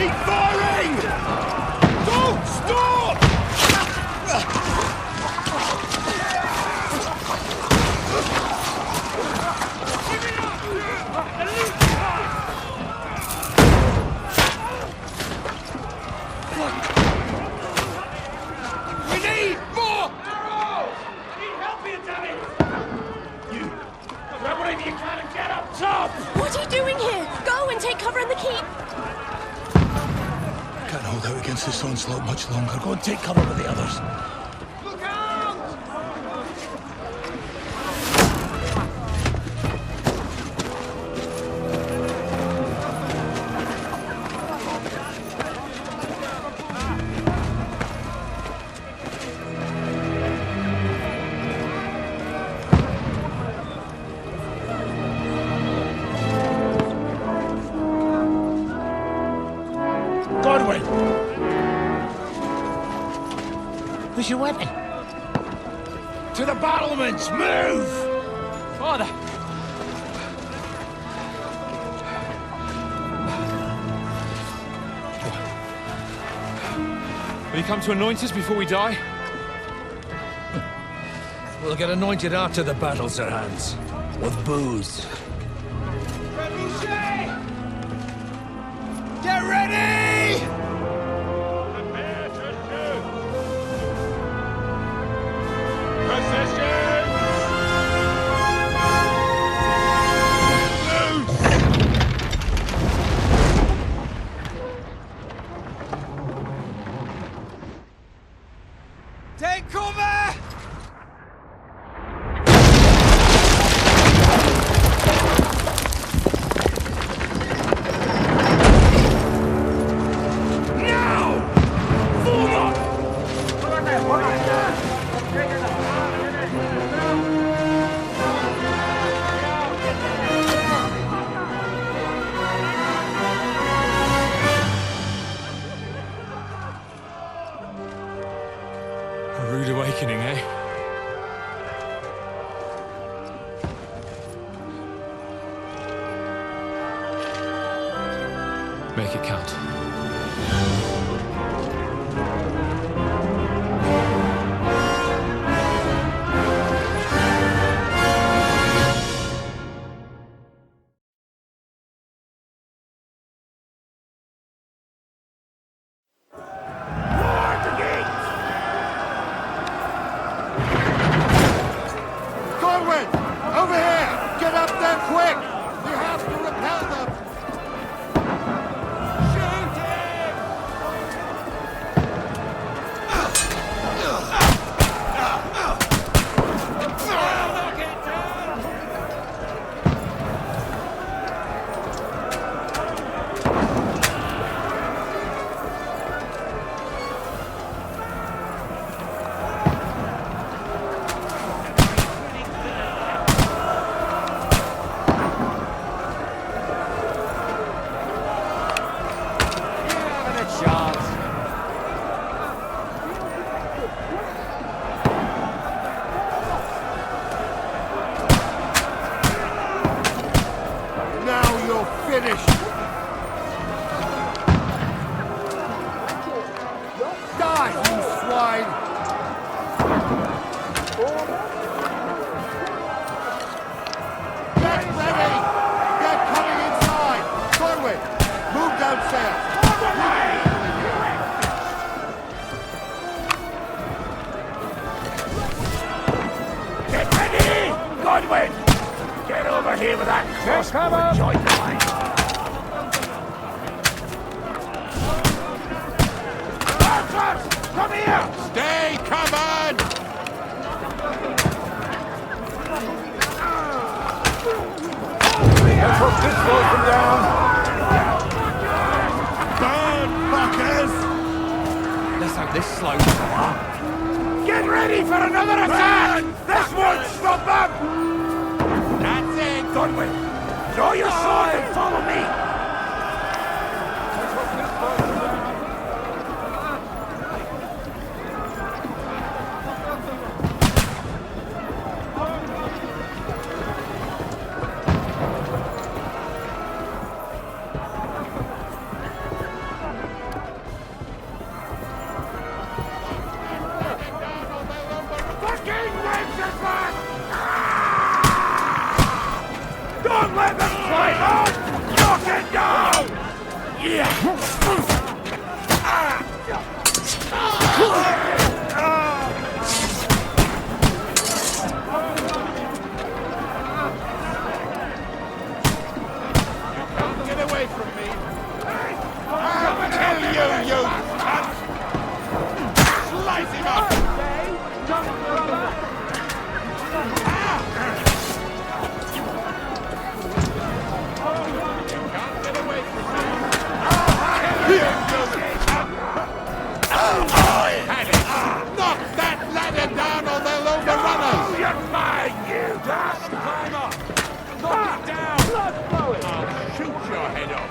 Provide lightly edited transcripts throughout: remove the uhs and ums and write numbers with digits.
Keep firing! Don't stop! We need more arrows! Need help here, damn it! You grab whatever you can and get up top! What are you doing here? Go and take cover in the keep! Can't hold out against this onslaught much longer. Go and take cover with the others. Look out! Godwin! Where's your weapon? To the battlements! Move! Father! Will you come to anoint us before we die? We'll get anointed after the battles are hands. With booze. Get ready! Prepare to shoot! Positions! Take cover! A rude awakening, eh? Make it count. Godwin! Over here! Get up there quick! We have to repel them! Shoot him! Knock it down! Now you're finished! Die, you swine! Get ready! They're coming inside! Godwin, move downstairs! Get ready! Godwin! Get over here with that crossbow and join the line! Archers! Come here! Stay covered! Let's hope this slows them down! Burn, fuckers! Let's hope this slows them up. Get ready for another attack! This won't stop them! That's it, Godwin! Draw your sword and follow me! Get away from me! I'll kill you, you cunt! Slice him up! You can't get away from me! I'll kill you, you cunt! Had it! Knock that ladder down or they'll overrun us! You're mine, you bastard! Climb up! Knock it down! I'll shoot your head off!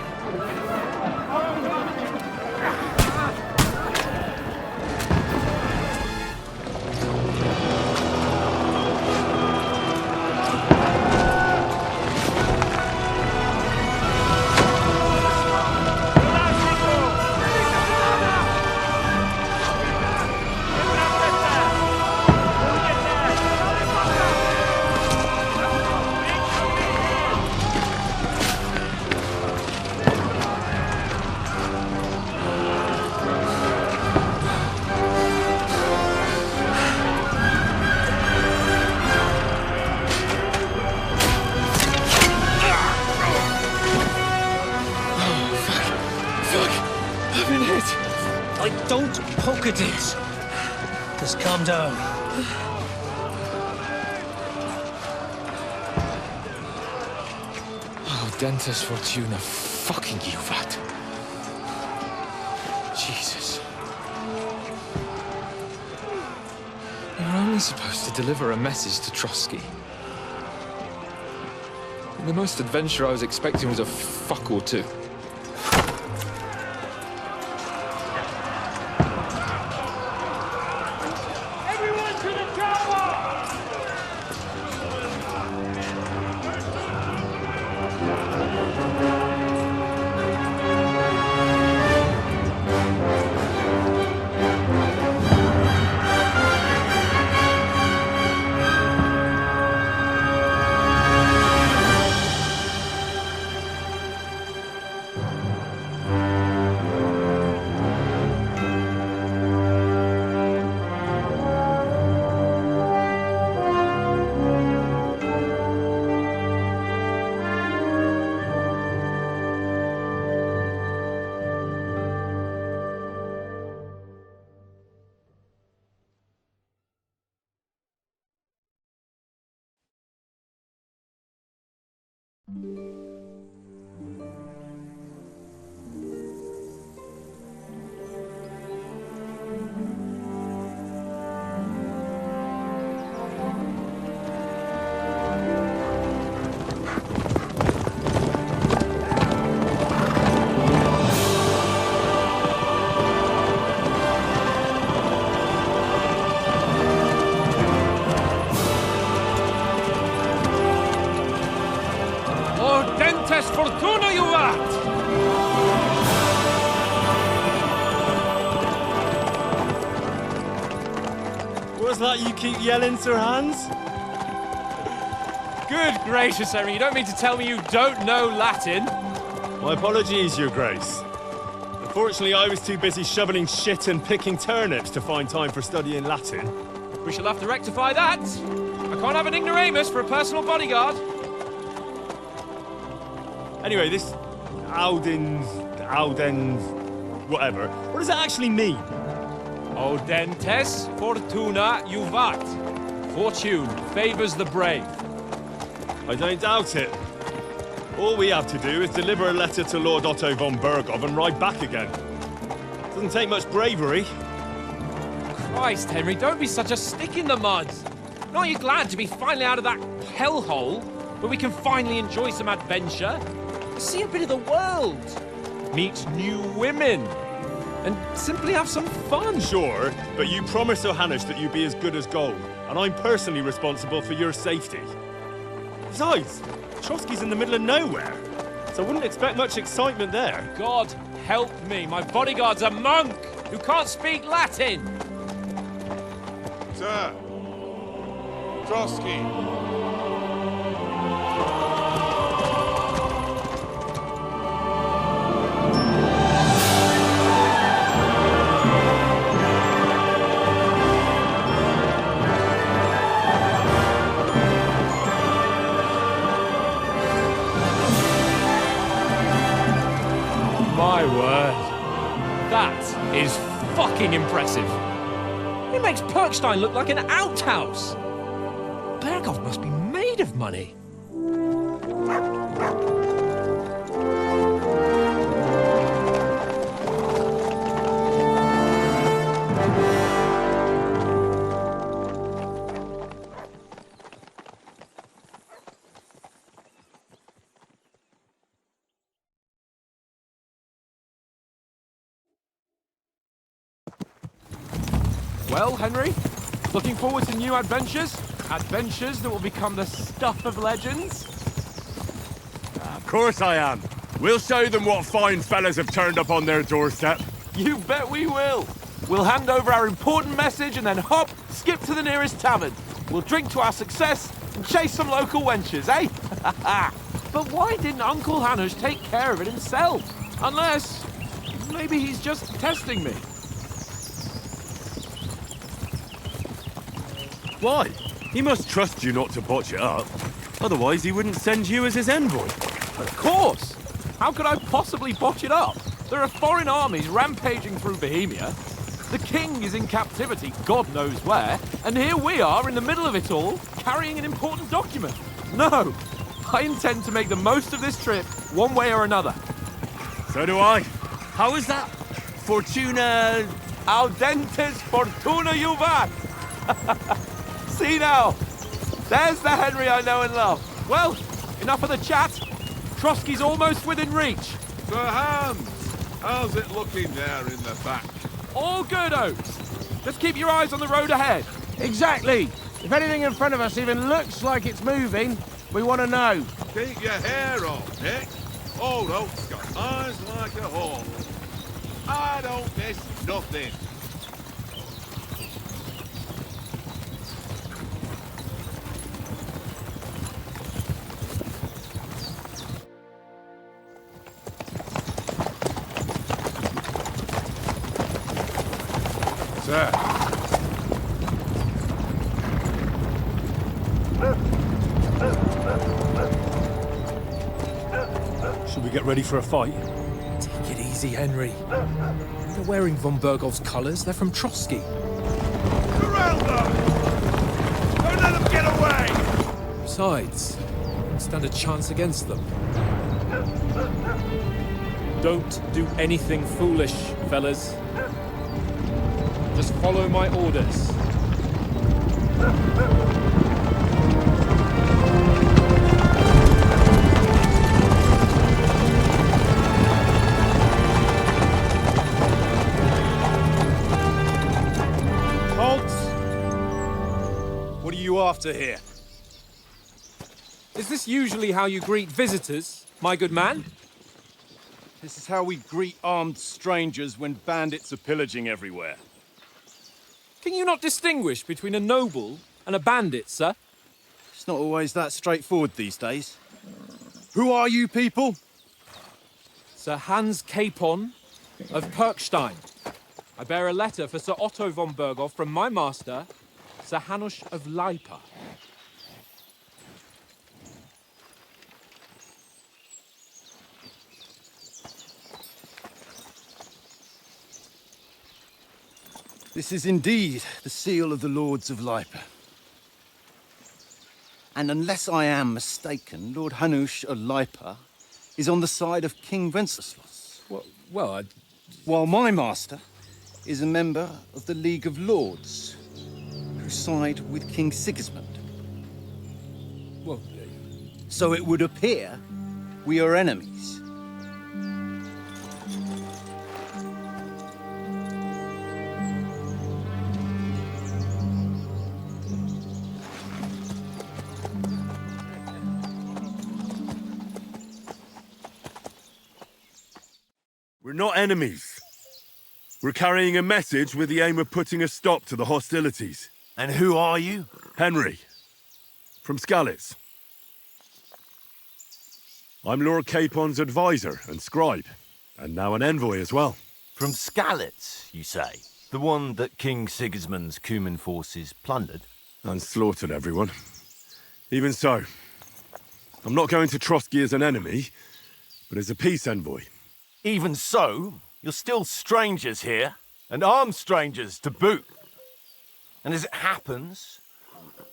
Don't poke at it. Just calm down. Oh, Dentes Fortuna, fucking Juvat. Jesus. You're only supposed to deliver a message to Trotsky. And the most adventure I was expecting was a fuck or two. Fortuna, Juvat! What's that you keep yelling, Sir Hans? Good gracious, Henry, you don't mean to tell me you don't know Latin? My apologies, Your Grace. Unfortunately, I was too busy shoveling shit and picking turnips to find time for studying Latin. We shall have to rectify that. I can't have an ignoramus for a personal bodyguard. Anyway, this Audens, whatever. What does that actually mean? Audentes Fortuna Juvat. Fortune favors the brave. I don't doubt it. All we have to do is deliver a letter to Lord Otto von Bergov and ride back again. Doesn't take much bravery. Christ, Henry, don't be such a stick in the mud. Aren't you glad to be finally out of that hellhole where we can finally enjoy some adventure? See a bit of the world, meet new women, and simply have some fun. Sure, but you promised Johannes that you'd be as good as gold, and I'm personally responsible for your safety. Besides, Trotsky's in the middle of nowhere, so I wouldn't expect much excitement there. God help me, my bodyguard's a monk who can't speak Latin. Sir! Trotsky! My word. That is fucking impressive. It makes Perkstein look like an outhouse. Berghoff must be made of money. Well, Henry, looking forward to new adventures? Adventures that will become the stuff of legends? Of course I am. We'll show them what fine fellas have turned up on their doorstep. You bet we will. We'll hand over our important message and then hop, skip to the nearest tavern. We'll drink to our success and chase some local wenches, eh? But why didn't Uncle Hanush take care of it himself? Unless, maybe he's just testing me. Why? He must trust you not to botch it up. Otherwise, he wouldn't send you as his envoy. Of course! How could I possibly botch it up? There are foreign armies rampaging through Bohemia. The king is in captivity, God knows where, and here we are in the middle of it all, carrying an important document. No! I intend to make the most of this trip, one way or another. So do I. How is that? Fortuna... Audentes fortuna juvat! See now, there's the Henry I know and love. Well, enough of the chat. Trotsky's almost within reach. Sir Hans, how's it looking there in the back? All good, Oates. Just keep your eyes on the road ahead. Exactly. If anything in front of us even looks like it's moving, we want to know. Keep your hair on, Nick. Old Oak's got eyes like a hawk. I don't miss nothing. Sir. Should we get ready for a fight? Take it easy, Henry. They're wearing von Berghoff's colours. They're from Trotsky. Surround them! Don't let them get away! Besides, we don't stand a chance against them. Don't do anything foolish, fellas. Just follow my orders. What are you after here? Is this usually how you greet visitors, my good man? This is how we greet armed strangers when bandits are pillaging everywhere. Can you not distinguish between a noble and a bandit, sir? It's not always that straightforward these days. Who are you people? Sir Hans Capon of Perkstein. I bear a letter for Sir Otto von Berghoff from my master, Sir Hanush of Lipa. This is indeed the seal of the Lords of Lipa. And unless I am mistaken, Lord Hanush of Lipa is on the side of King Wenceslas. Well, While my master is a member of the League of Lords, who side with King Sigismund. well, So it would appear we are enemies. We're not enemies. We're carrying a message with the aim of putting a stop to the hostilities. And who are you? Henry, from Skalitz. I'm Lord Capon's advisor and scribe, and now an envoy as well. From Skalitz, you say? The one that King Sigismund's Cuman forces plundered? And slaughtered everyone. Even so, I'm not going to Trotsky as an enemy, but as a peace envoy. Even so, you're still strangers here, and armed strangers to boot. And as it happens,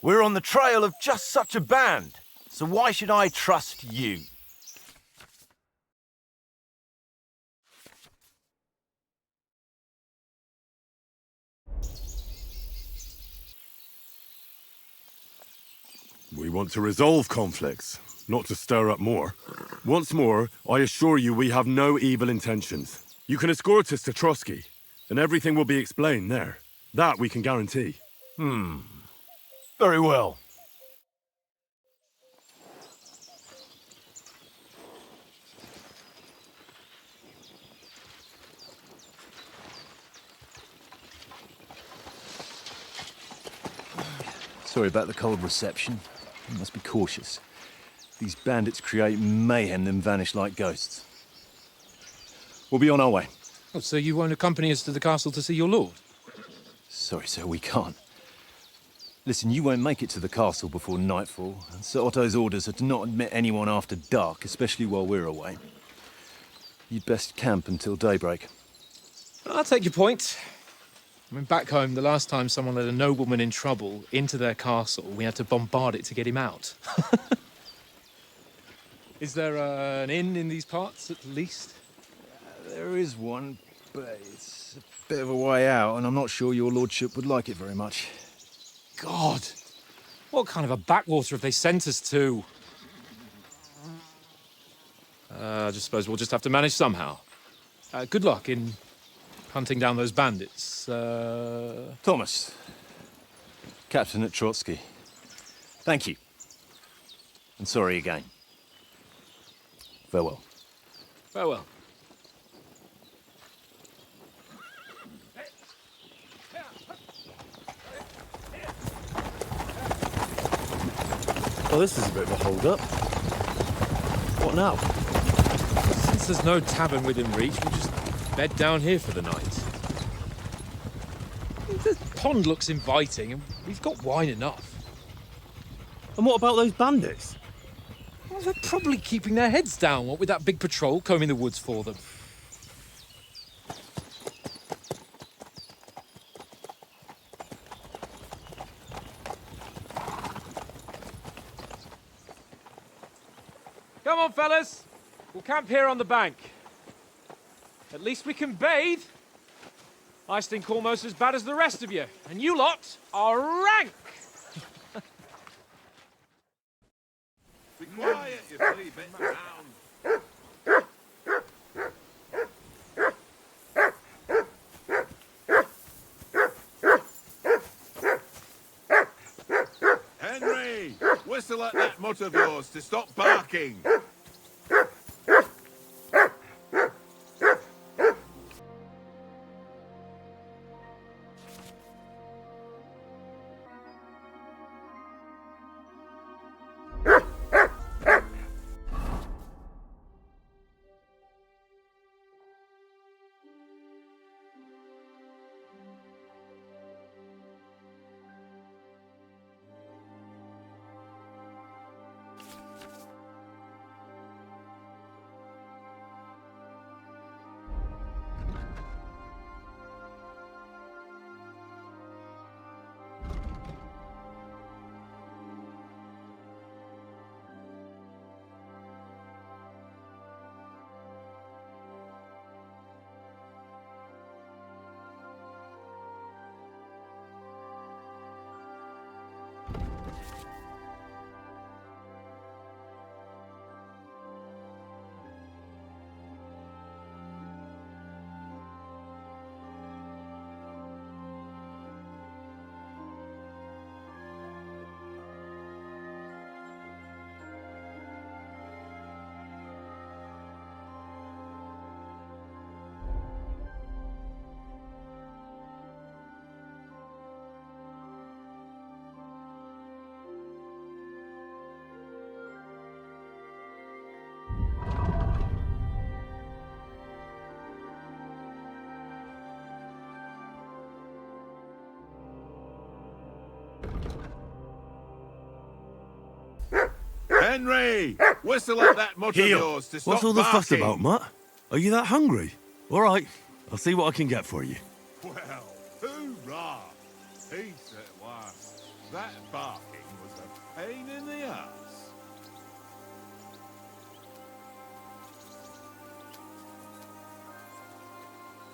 we're on the trail of just such a band, so why should I trust you? We want to resolve conflicts, not to stir up more. Once more, I assure you we have no evil intentions. You can escort us to Trotsky, and everything will be explained there. That we can guarantee. Very well. Sorry about the cold reception. You must be cautious. These bandits create mayhem, then vanish like ghosts. We'll be on our way. Oh, so you won't accompany us to the castle to see your lord? Sorry, sir, we can't. Listen, you won't make it to the castle before nightfall, and Sir Otto's orders are to not admit anyone after dark, especially while we're away. You'd best camp until daybreak. I'll take your point. I mean, back home, the last time someone let a nobleman in trouble into their castle, we had to bombard it to get him out. Is there an inn in these parts, at least? There is one, but it's a bit of a way out, and I'm not sure your lordship would like it very much. God! What kind of a backwater have they sent us to? I just suppose we'll just have to manage somehow. Good luck in hunting down those bandits. Thomas, captain at Trotsky. Thank you. And sorry again. Farewell. Farewell. Well, this is a bit of a hold-up. What now? Since there's no tavern within reach, we'll just bed down here for the night. The pond looks inviting, and we've got wine enough. And what about those bandits? Well, they're probably keeping their heads down, what with that big patrol combing the woods for them. Come on, fellas. We'll camp here on the bank. At least we can bathe. I stink almost as bad as the rest of you, and you lot are rank! Be quiet, you silly bit hound. Henry, whistle at that mutt of yours to stop barking. Henry, whistle at that mutt of yours to stop What's all the fuss barking. about, Mutt? Are you that hungry? All right, I'll see what I can get for you. Well, hoorah! Peace at last. That barking was a pain in the ass.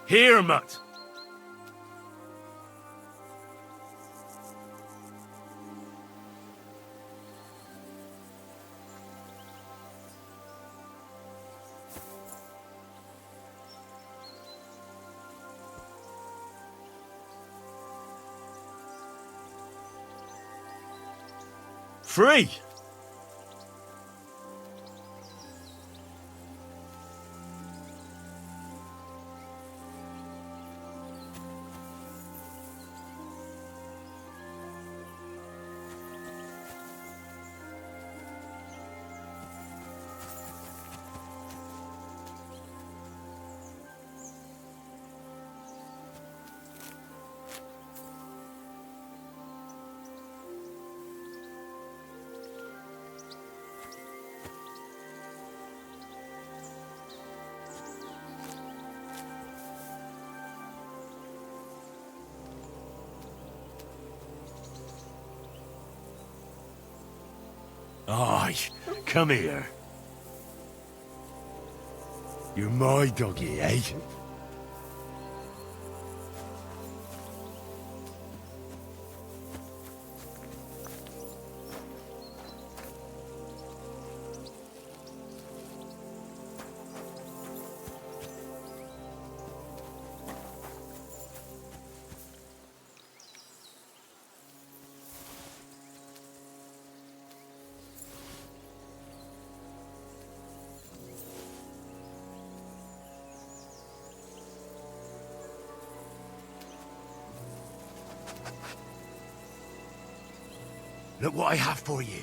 Here, mutt! Free! Aye, come here. You're my doggy, eh? Look what I have for you.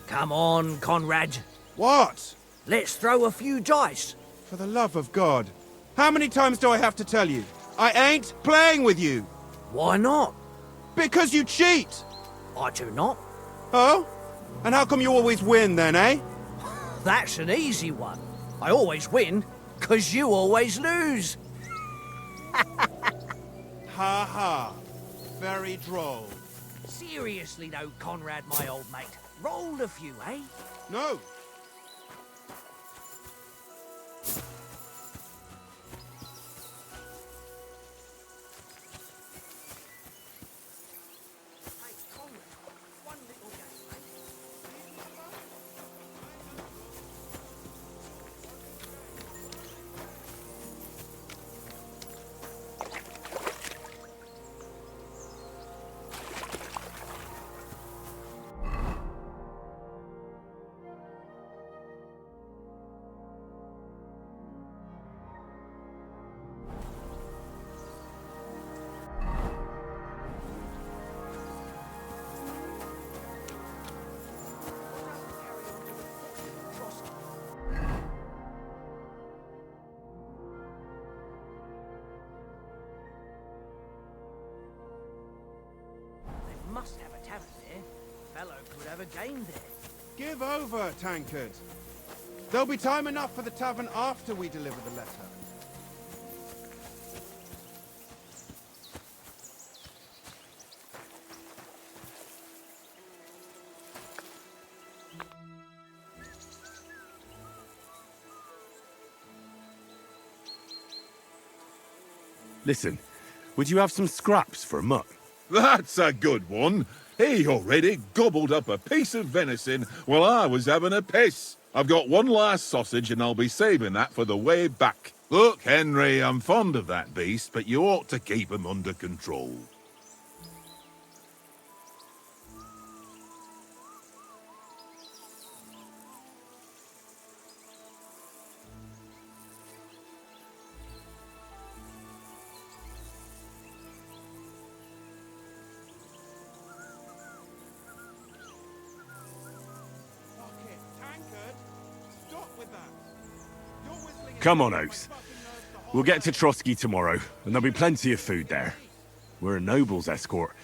Come on, Conrad. What? Let's throw a few dice. For the love of God. How many times do I have to tell you? I ain't playing with you. Why not? Because you cheat. I do not. Oh? And how come you always win then, eh? That's an easy one. I always win, 'cause you always lose. Ha ha. Very droll. Seriously though, Conrad, my old mate. Roll a few, eh? No. Must have a tavern there. Fellow could have a game there. Give over, Tankard. There'll be time enough for the tavern after we deliver the letter. Listen, would you have some scraps for a mutt? That's a good one. He already gobbled up a piece of venison while I was having a piss. I've got one last sausage and I'll be saving that for the way back. Look, Henry, I'm fond of that beast, but you ought to keep him under control. Come on, Oath. We'll get to Trotsky tomorrow, and there'll be plenty of food there. We're a noble's escort,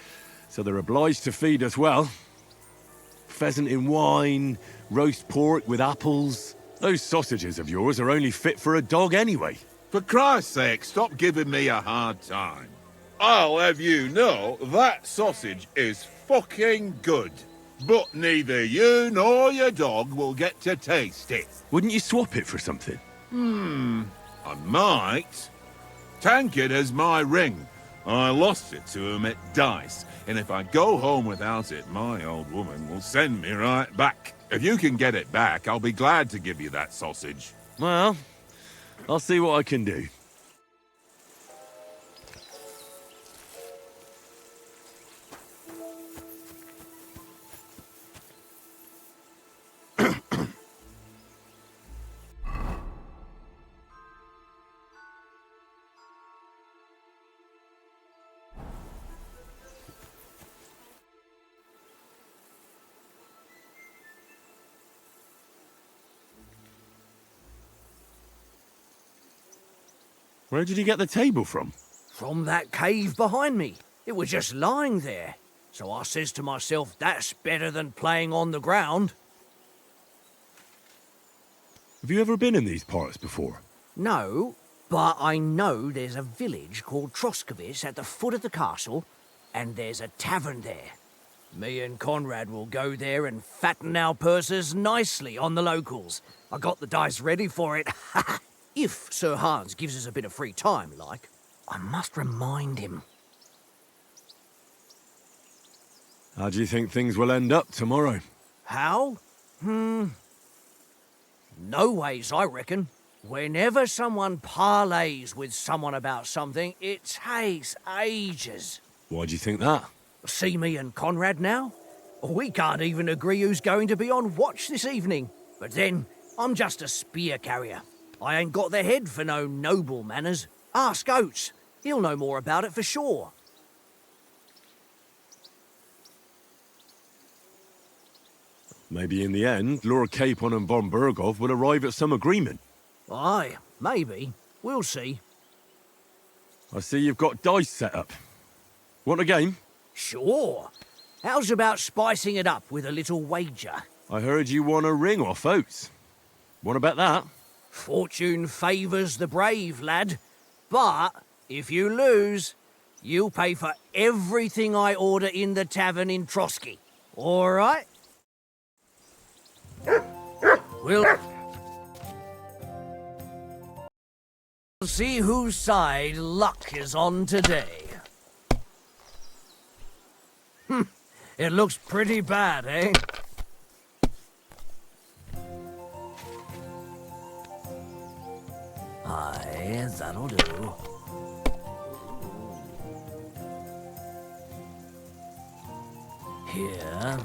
so they're obliged to feed us well. Pheasant in wine, roast pork with apples. Those sausages of yours are only fit for a dog anyway. For Christ's sake, stop giving me a hard time. I'll have you know that sausage is fucking good. But neither you nor your dog will get to taste it. Wouldn't you swap it for something? I might. Tankard has my ring. I lost it to him at dice, and if I go home without it, my old woman will send me right back. If you can get it back, I'll be glad to give you that sausage. Well, I'll see what I can do. Where did you get the table from? From that cave behind me. It was just lying there. So I says to myself, that's better than playing on the ground. Have you ever been in these parts before? No, but I know there's a village called Troskowitz at the foot of the castle, and there's a tavern there. Me and Conrad will go there and fatten our purses nicely on the locals. I got the dice ready for it. If Sir Hans gives us a bit of free time, like, I must remind him. How do you think things will end up tomorrow? How? No ways, I reckon. Whenever someone parleys with someone about something, it takes ages. Why do you think that? See me and Conrad now? We can't even agree who's going to be on watch this evening. But then, I'm just a spear carrier. I ain't got the head for no noble manners. Ask Oates. He'll know more about it for sure. Maybe in the end, Lord Capon and von Berghoff will arrive at some agreement. Aye, maybe. We'll see. I see you've got dice set up. Want a game? Sure. How's about spicing it up with a little wager? I heard you won a ring off Oates. Want to bet that? Fortune favours the brave, lad. But if you lose, you'll pay for everything I order in the tavern in Trotsky. All right? We'll see whose side luck is on today. It looks pretty bad, eh? Aye, that'll do. Here.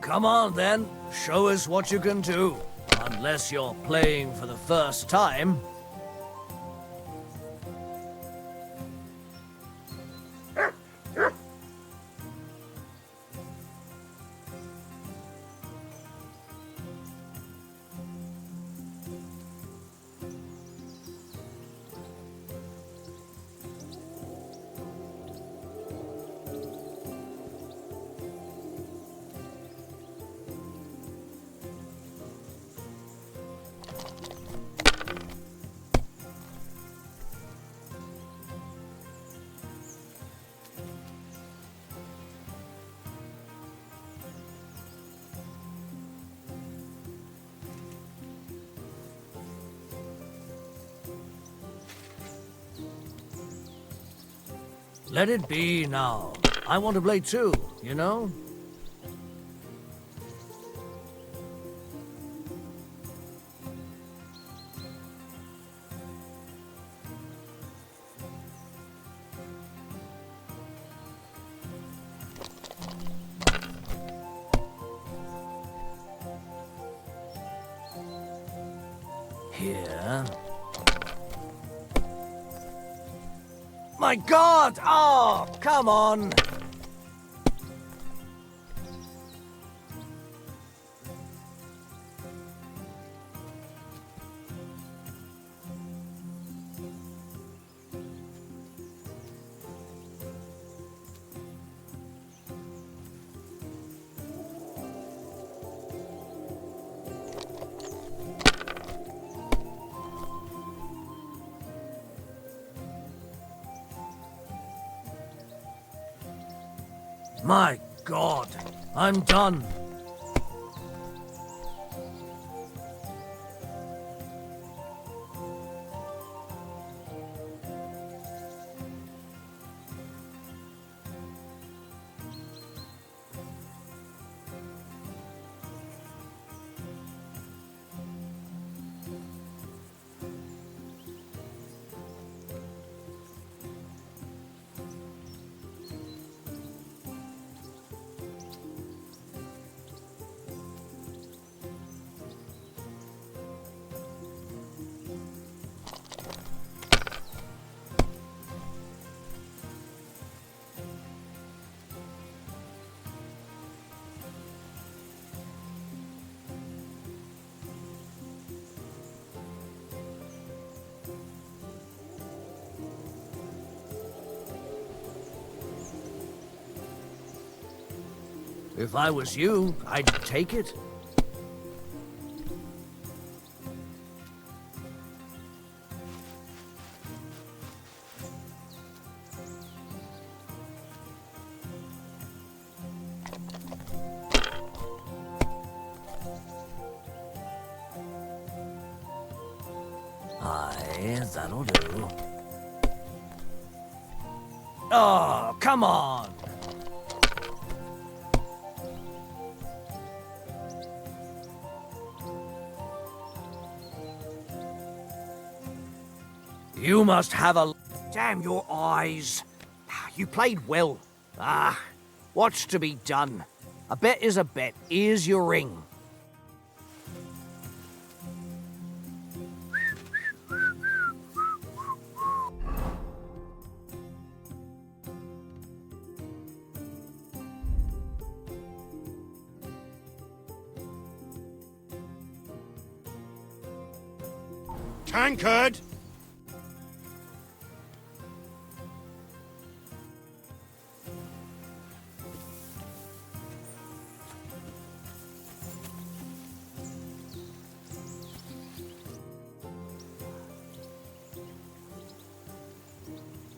Come on, then. Show us what you can do. Unless you're playing for the first time. Let it be now. I want to play too, you know? Here. My God! Oh, come on! My God, I'm done. If I was you, I'd take it. Aye, that'll do. Oh, come on! You must have a... Damn your eyes. You played well. Ah, what's to be done? A bet is a bet. Here's your ring. Tankard!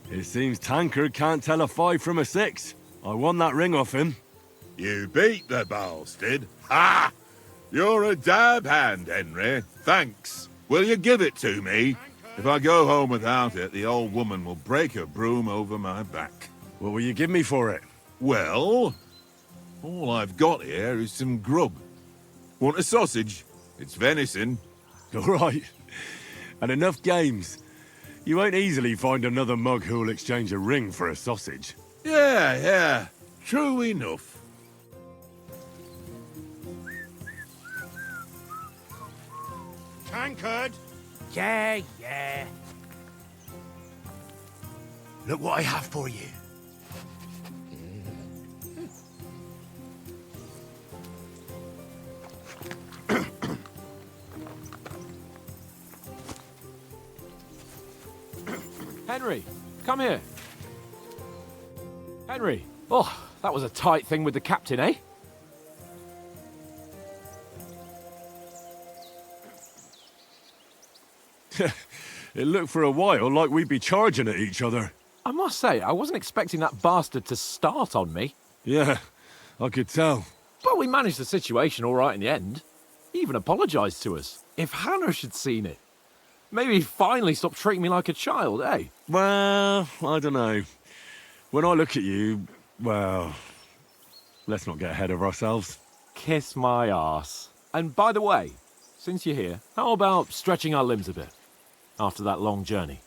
It seems Tankard can't tell a 5 from a 6. I won that ring off him. You beat the bastard. Ha! You're a dab hand, Henry. Thanks. Will you give it to me? If I go home without it, the old woman will break her broom over my back. What will you give me for it? Well, all I've got here is some grub. Want a sausage? It's venison. All right. And enough games. You won't easily find another mug who'll exchange a ring for a sausage. Yeah. True enough. Tankard! Yeah. Look what I have for you. Henry, come here. Henry. Oh, that was a tight thing with the captain, eh? It looked for a while like we'd be charging at each other. I must say, I wasn't expecting that bastard to start on me. Yeah, I could tell. But we managed the situation all right in the end. He even apologised to us. If Hannah had seen it. Maybe he'd finally stop treating me like a child, eh? Well, I don't know. When I look at you, well, let's not get ahead of ourselves. Kiss my arse. And by the way, since you're here, how about stretching our limbs a bit? After that long journey.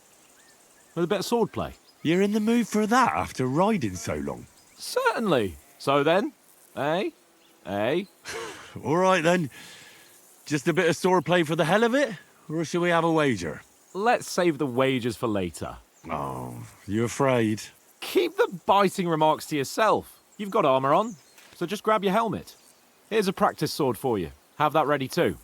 With a bit of swordplay. You're in the mood for that after riding so long? Certainly. So then, eh? All right then. Just a bit of swordplay for the hell of it? or shall we have a wager? Let's save the wagers for later. Oh, you afraid? Keep the biting remarks to yourself. You've got armor on, so just grab your helmet. Here's a practice sword for you. Have that ready too.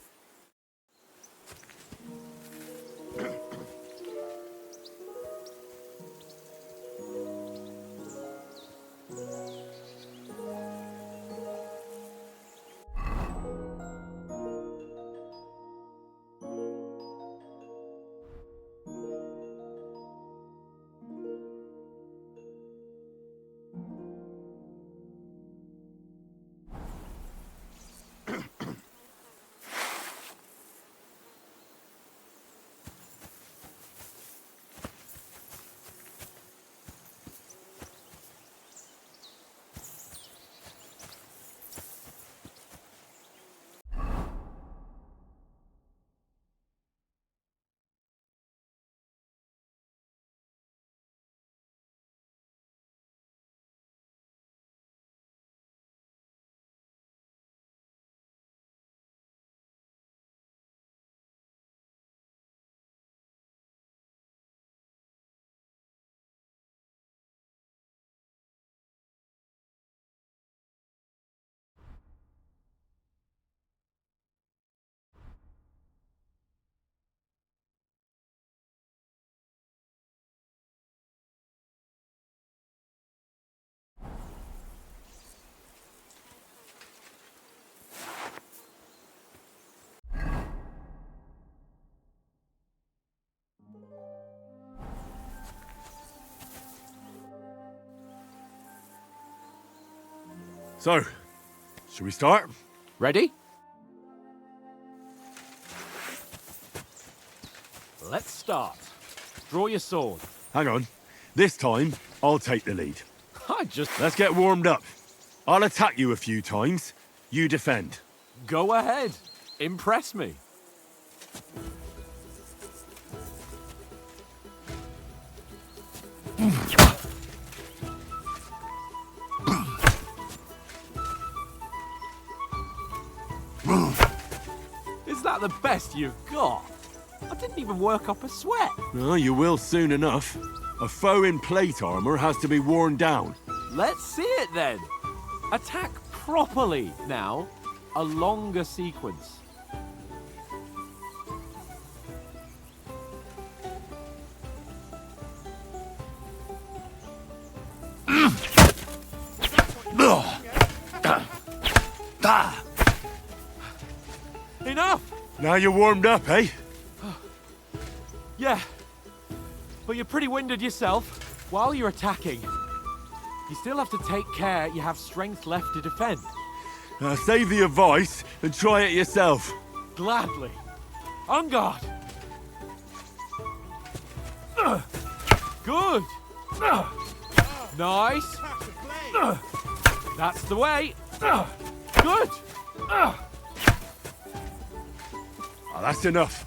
So, should we start? Ready? Let's start. Draw your sword. Hang on. This time, I'll take the lead. Let's get warmed up. I'll attack you a few times. You defend. Go ahead. Impress me. Is that the best you've got? I didn't even work up a sweat. Oh, you will soon enough. A foe in plate armor has to be worn down. Let's see it then. Attack properly now. A longer sequence. Enough! Now you're warmed up, eh? Yeah, but you're pretty winded yourself. While you're attacking, you still have to take care you have strength left to defend. Save the advice and try it yourself. Gladly. On guard. Good. Nice. That's the way. Good. Oh, that's enough.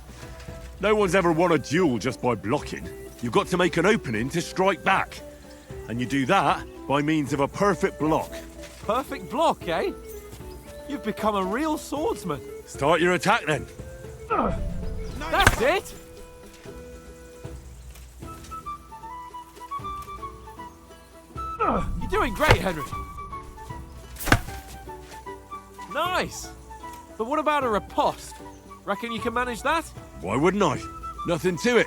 No one's ever won a duel just by blocking. You've got to make an opening to strike back. And you do that by means of a perfect block. Perfect block, eh? You've become a real swordsman. Start your attack then. That's it! You're doing great, Henry. Nice! But what about a riposte? Reckon you can manage that? Why wouldn't I? Nothing to it.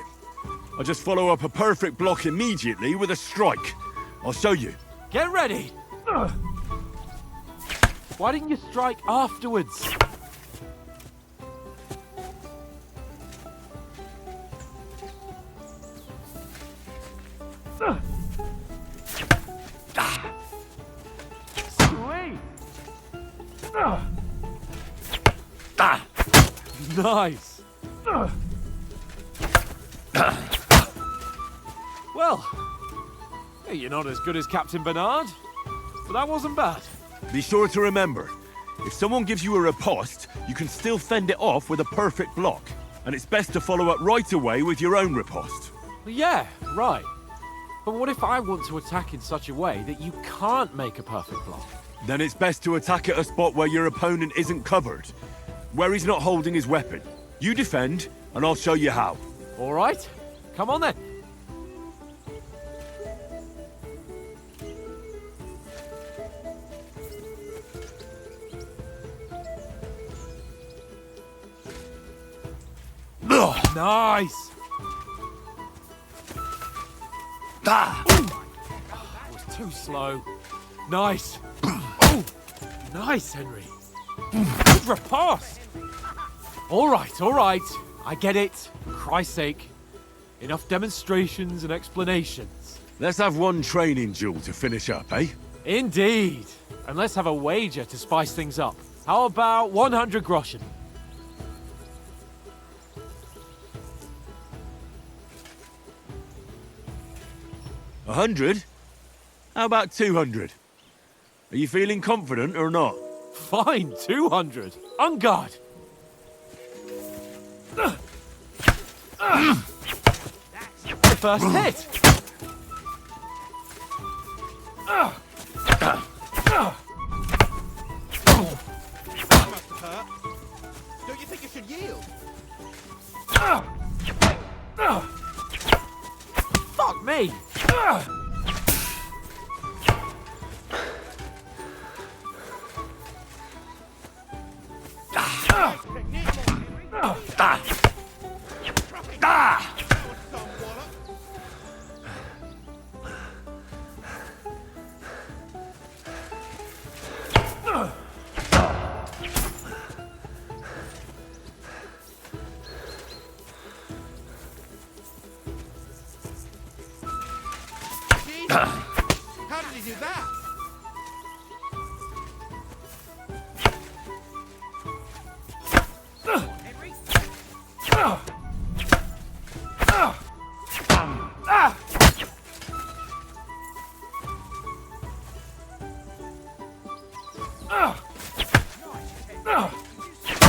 I just follow up a perfect block immediately with a strike. I'll show you. Get ready! Why didn't you strike afterwards? Sweet! Nice! Well, you're not as good as Captain Bernard, but that wasn't bad. Be sure to remember, if someone gives you a riposte, you can still fend it off with a perfect block. And it's best to follow up right away with your own riposte. Yeah, right. But what if I want to attack in such a way that you can't make a perfect block? Then it's best to attack at a spot where your opponent isn't covered, where he's not holding his weapon. You defend, and I'll show you how. All right. Come on then. Nice. Ah! That was too slow. Nice. Oh, nice, Henry. Good repast. All right. I get it. Christ's sake. Enough demonstrations and explanations. Let's have one training duel to finish up, eh? Indeed. And let's have a wager to spice things up. How about 100 groschen? 100? How about 200? Are you feeling confident or not? Fine, 200. On guard. The first hit. Don't you think you should yield? Fuck me. How did he do that?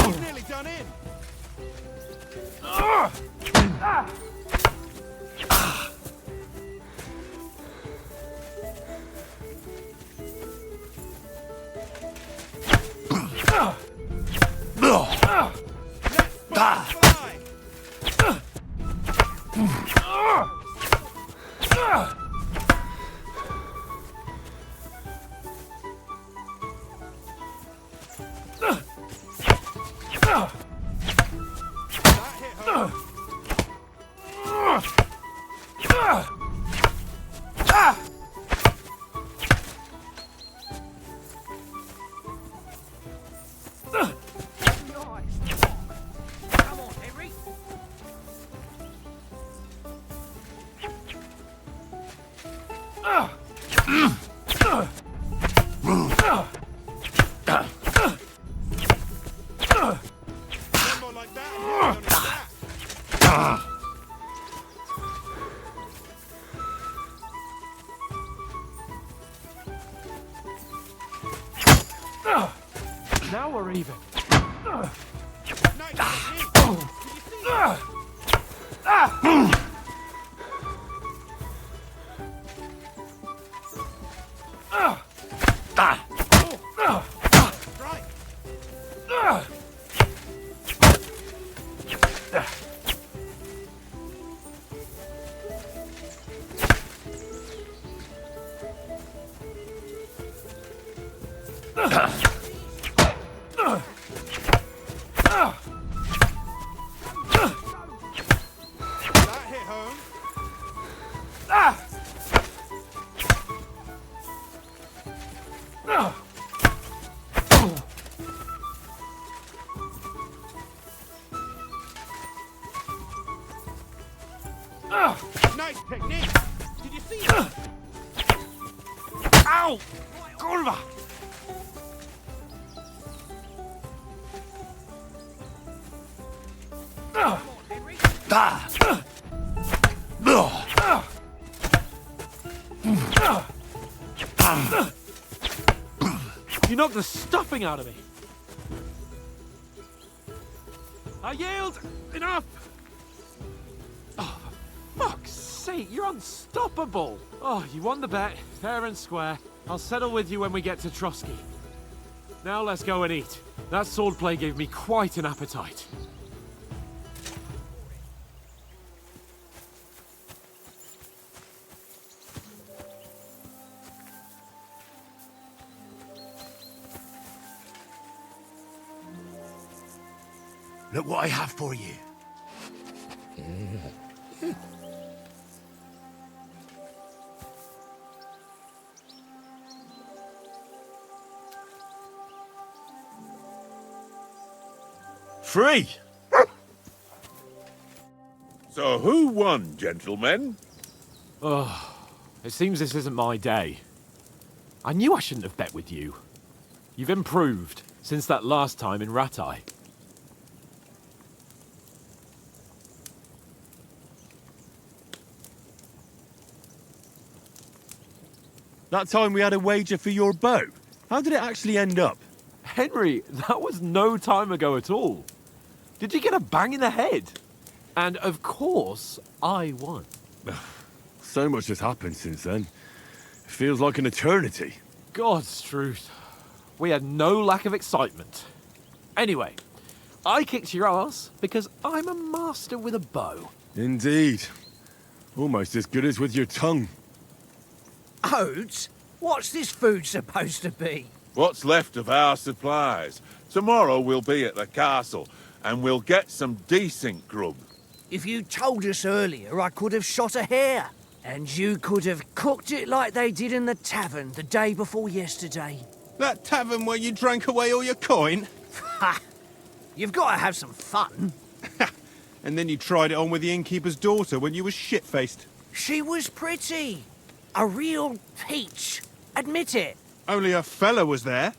He's nearly done in. Now we're even. Nice technique. Did you see it? Ow! Kurwa! You knocked the stuffing out of me. I yield! Enough! Oh, for fuck's sake, you're unstoppable! Oh, you won the bet, fair and square. I'll settle with you when we get to Trotsky. Now let's go and eat. That swordplay gave me quite an appetite. Look what I have for you. Free! So who won, gentlemen? Oh, it seems this isn't my day. I knew I shouldn't have bet with you. You've improved since that last time in Ratai. That time we had a wager for your bow. How did it actually end up? Henry, that was no time ago at all. Did you get a bang in the head? And of course, I won. So much has happened since then. It feels like an eternity. God's truth. We had no lack of excitement. Anyway, I kicked your ass because I'm a master with a bow. Indeed. Almost as good as with your tongue. Oates? What's this food supposed to be? What's left of our supplies. Tomorrow we'll be at the castle, and we'll get some decent grub. If you told us earlier, I could have shot a hare. And you could have cooked it like they did in the tavern the day before yesterday. That tavern where you drank away all your coin? Ha! You've got to have some fun. And then you tried it on with the innkeeper's daughter when you were shit-faced. She was pretty. A real peach. Admit it. Only a fella was there.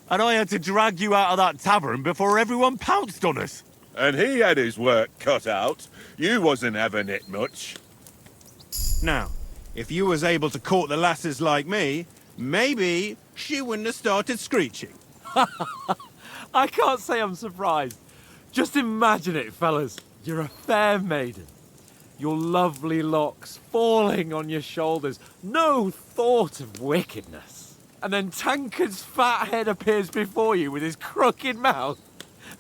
And I had to drag you out of that tavern before everyone pounced on us. And he had his work cut out. You wasn't having it much. Now, if you was able to court the lasses like me, maybe she wouldn't have started screeching. I can't say I'm surprised. Just imagine it, fellas. You're a fair maiden. Your lovely locks falling on your shoulders. No thought of wickedness. And then Tankard's fat head appears before you with his crooked mouth.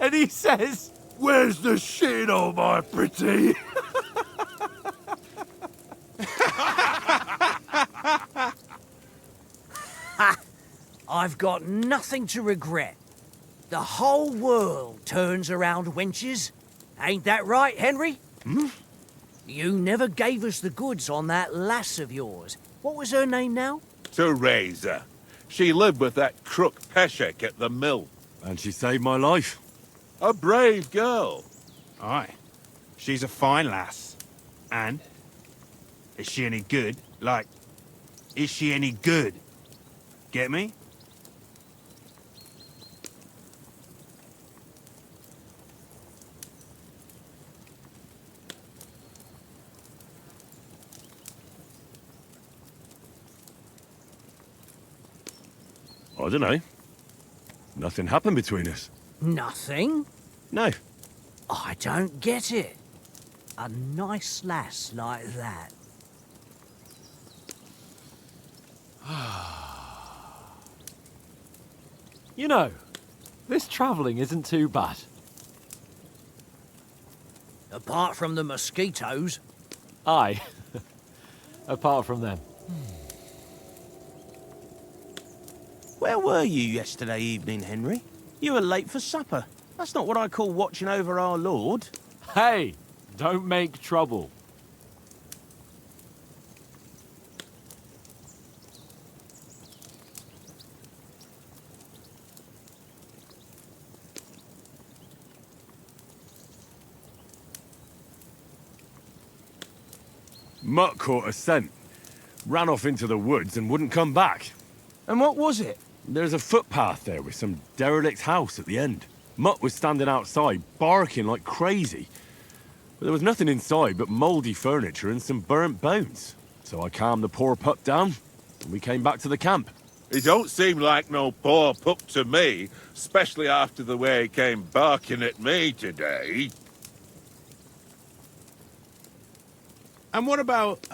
And he says, "Where's the shit, oh my pretty?" I've got nothing to regret. The whole world turns around wenches. Ain't that right, Henry? Hmm? You never gave us the goods on that lass of yours. What was her name now? Teresa. She lived with that crook Peshek at the mill. And she saved my life. A brave girl. Aye. She's a fine lass. And? Is she any good? Like, is she any good? Get me? I don't know. Nothing happened between us. Nothing? No. I don't get it. A nice lass like that. You know, this travelling isn't too bad. Apart from the mosquitoes. Aye. Apart from them. Where were you yesterday evening, Henry? You were late for supper. That's not what I call watching over our Lord. Hey, don't make trouble. Mutt caught a scent, ran off into the woods and wouldn't come back. And what was it? There's a footpath there with some derelict house at the end. Mutt was standing outside, barking like crazy. But there was nothing inside but mouldy furniture and some burnt bones. So I calmed the poor pup down, and we came back to the camp. He don't seem like no poor pup to me, especially after the way he came barking at me today. And what about,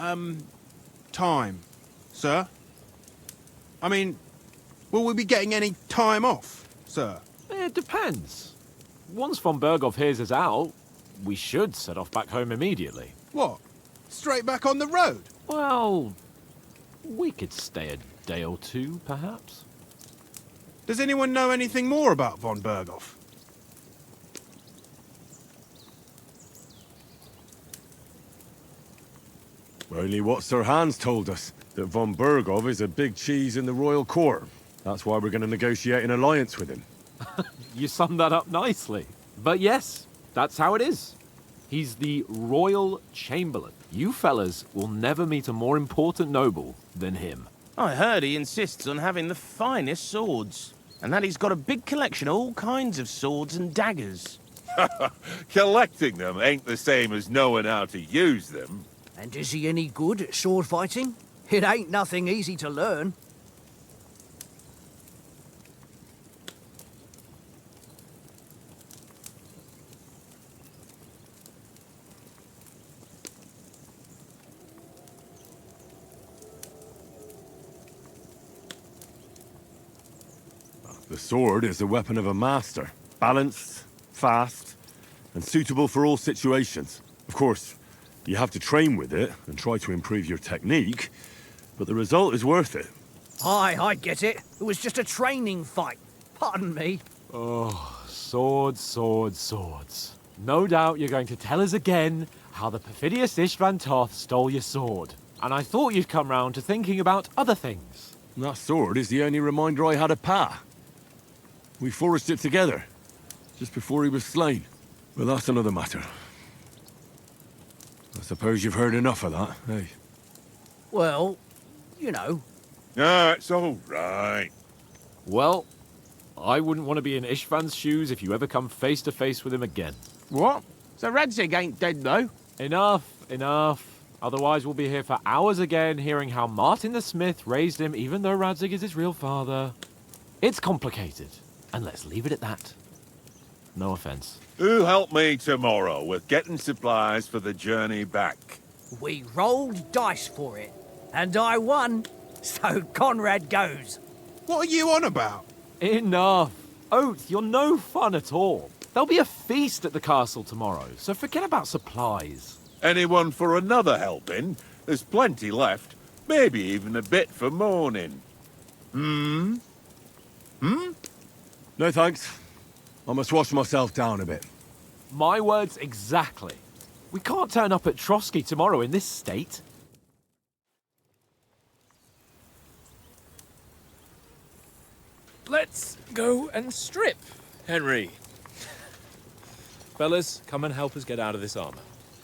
time? Sir? I mean, will we be getting any time off, sir? It depends. Once von Berghoff hears us out, we should set off back home immediately. What? Straight back on the road? Well, we could stay a day or two, perhaps. Does anyone know anything more about von Berghoff? Only what Sir Hans told us, that von Berghoff is a big cheese in the royal court. That's why we're going to negotiate an alliance with him. You summed that up nicely. But yes, that's how it is. He's the Royal Chamberlain. You fellas will never meet a more important noble than him. I heard he insists on having the finest swords, and that he's got a big collection of all kinds of swords and daggers. Collecting them ain't the same as knowing how to use them. And is he any good at sword fighting? It ain't nothing easy to learn. The sword is the weapon of a master. Balanced, fast, and suitable for all situations. Of course, you have to train with it and try to improve your technique, but the result is worth it. Aye, I get it. It was just a training fight. Pardon me. Oh, swords, swords, swords. No doubt you're going to tell us again how the perfidious Istvan Toth stole your sword. And I thought you'd come round to thinking about other things. That sword is the only reminder I had of Pa. We forged it together, just before he was slain. But that's another matter. I suppose you've heard enough of that, eh? Well, you know. No, it's all right. Well, I wouldn't want to be in Istvan's shoes if you ever come face to face with him again. What? So Radzig ain't dead, though? Enough, enough. Otherwise we'll be here for hours again, hearing how Martin the Smith raised him even though Radzig is his real father. It's complicated, and let's leave it at that. No offense. Who'll help me tomorrow with getting supplies for the journey back? We rolled dice for it, and I won, so Conrad goes. What are you on about? Enough. Oath, you're no fun at all. There'll be a feast at the castle tomorrow, so forget about supplies. Anyone for another helping? There's plenty left. Maybe even a bit for morning. Hmm? No thanks. I must wash myself down a bit. My words exactly. We can't turn up at Trotsky tomorrow in this state. Let's go and strip, Henry. Fellas, come and help us get out of this armor.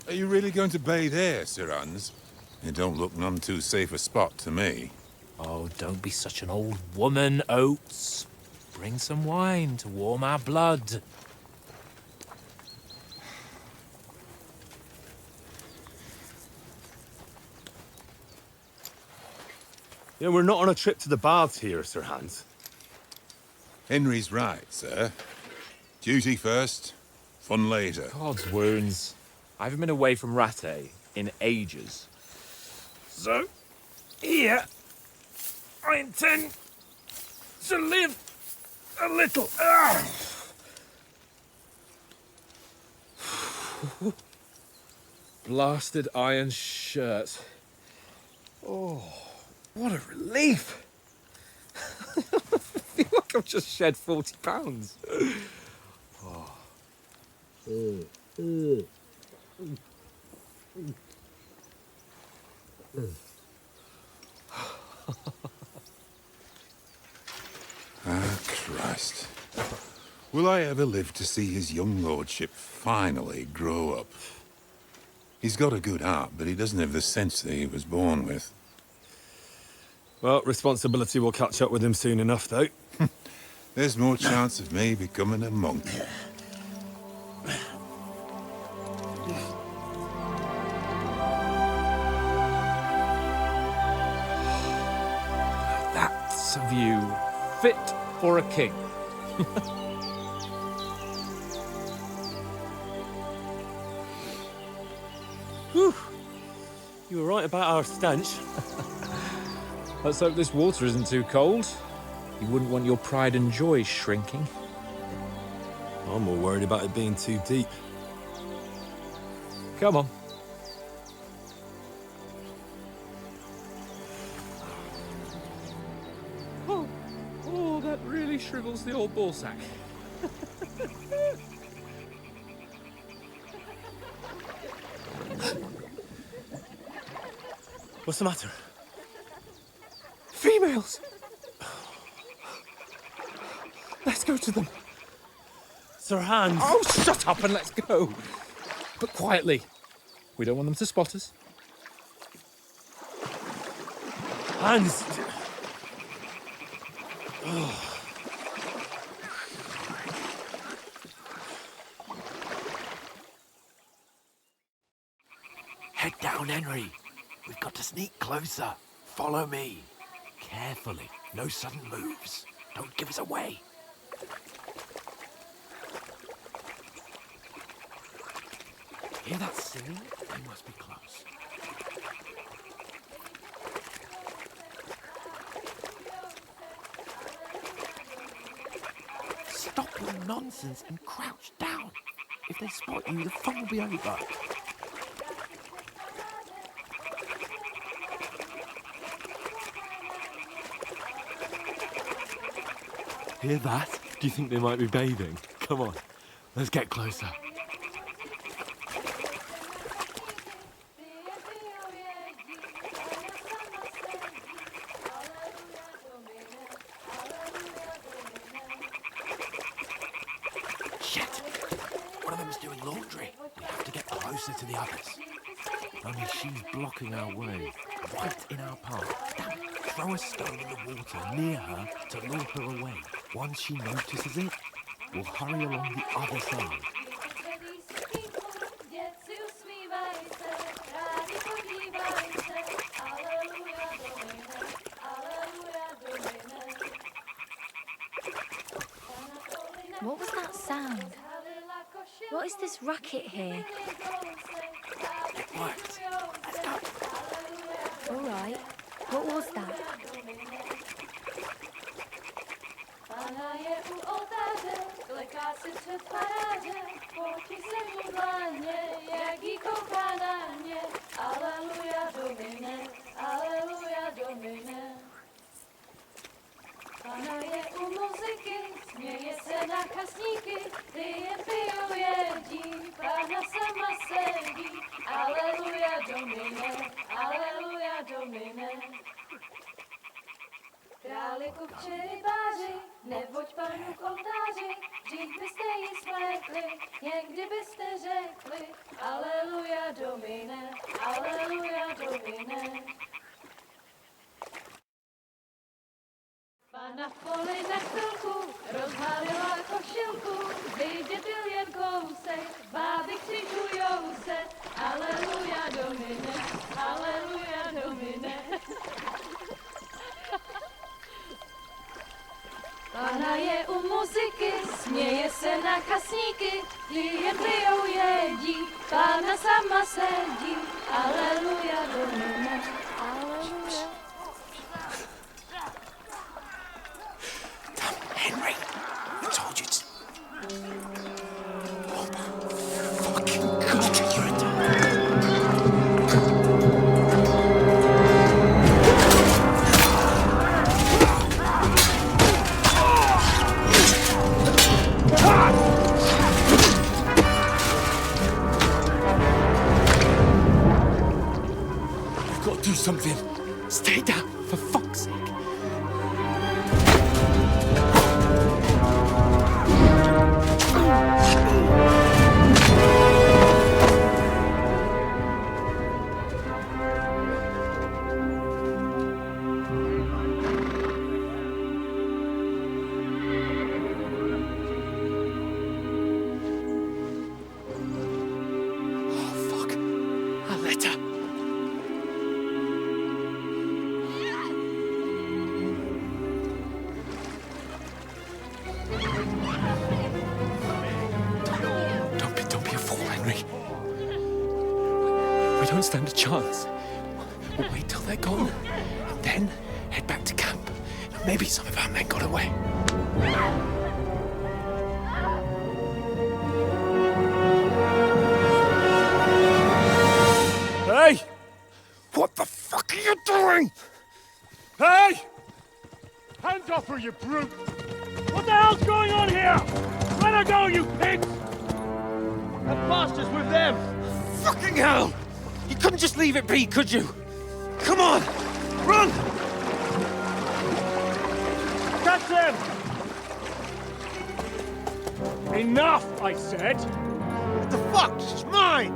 Are you really going to bathe here, Sir Hans? It don't look none too safe a spot to me. Oh, don't be such an old woman, Oates. Bring some wine to warm our blood. Yeah, we're not on a trip to the baths here, Sir Hans. Henry's right, sir. Duty first, fun later. God's wounds. I haven't been away from Rattay in ages. So, here, I intend to live a little. Blasted iron shirt. Oh, what a relief. I feel like I've just shed 40 pounds. Oh. Ah, Christ. Will I ever live to see his young lordship finally grow up? He's got a good heart, but he doesn't have the sense that he was born with. Well, responsibility will catch up with him soon enough, though. There's more chance of me becoming a monk. That's a view fit for a king. Whew. You were right about our stench. Let's hope this water isn't too cold. You wouldn't want your pride and joy shrinking. I'm more worried about it being too deep. Come on. Oh, that really shrivels the old ball sack. What's the matter? Females! Let's go to them. Sir Hans! Oh, shut up and let's go. But quietly. We don't want them to spot us. Hans! Head down, Henry. We've got to sneak closer. Follow me. Carefully. No sudden moves. Don't give us away. Hear that singing? They must be close. Stop your nonsense and crouch down. If they spot you, the fun will be over. Hear that? Do you think they might be bathing? Come on, let's get closer. Shit! One of them's doing laundry. We have to get closer to the others. Only she's blocking our way. Right in our path. Damn it. Throw a stone in the water near her to lure her away. Once she notices it, we'll hurry along the other side. What was that sound? What is this racket here? It worked. Let's go. All right. What was that? Pana je u muzyky, směje se na kasníky, ty je pijou, jedí, Pana sama sedí. Aleluja, Domine, aleluja, Domine. Králiku přerybáři, neboť Panu koltáři, dřív byste jí spletli, někdy byste řekli, aleluja, Domine, aleluja, Domine. Pana v poli na chvilku rozhalila košilku, vyjde byl jen kousek, báby křižujou se, aleluja, Domine, aleluja, Domine. Pana je u muziky, směje se na kasníky, jen pijou, jedí, Pána sama sedí, aleluja, Domine, aleluja. Henry, I told you to... Oh my fucking God, you're a... You've got to do something. Stay down, for fuck's sake. Don't stand a chance. We'll wait till they're gone, and then then head back to camp. Maybe some of our men got away. Hey! What the fuck are you doing? Hey! Hands off her, you brute! What the hell's going on here? Let her go, you pigs! The bastards with them! Fucking hell! You couldn't just leave it be, could you? Come on! Run! Catch them! Enough, I said! What the fuck? She's mine!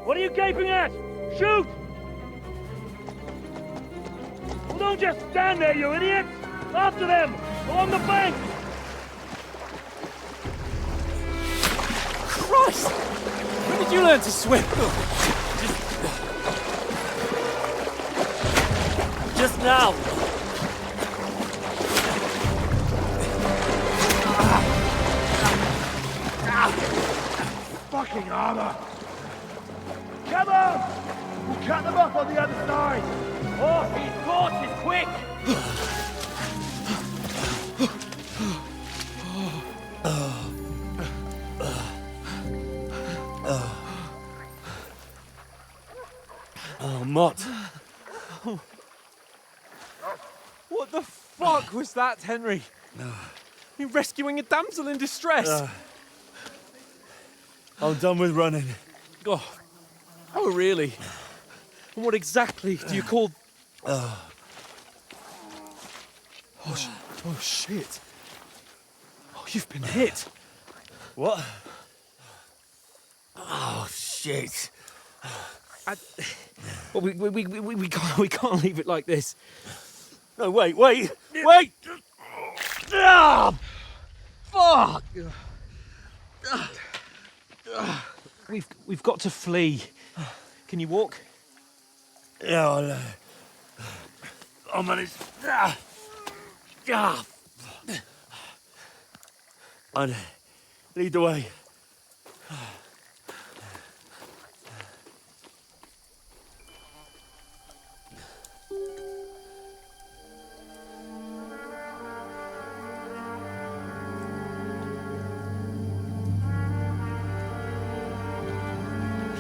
What are you gaping at? Shoot! Well, don't just stand there, you idiots! After them! Along the bank! Christ! When did you learn to swim? Just now! Fucking armor! Come on! We'll cut them off on the other side! Oh, these horses, quick! Oh, Mott. What the fuck was that, Henry? You rescuing a damsel in distress? I'm done with running. Oh, really? And what exactly do you call... Oh, shit. Oh, you've been hit. What? Oh, shit. Well, we can't leave it like this. No, wait! Ah! Fuck! We've got to flee. Can you walk? Yeah, I'll manage. I'd lead the way.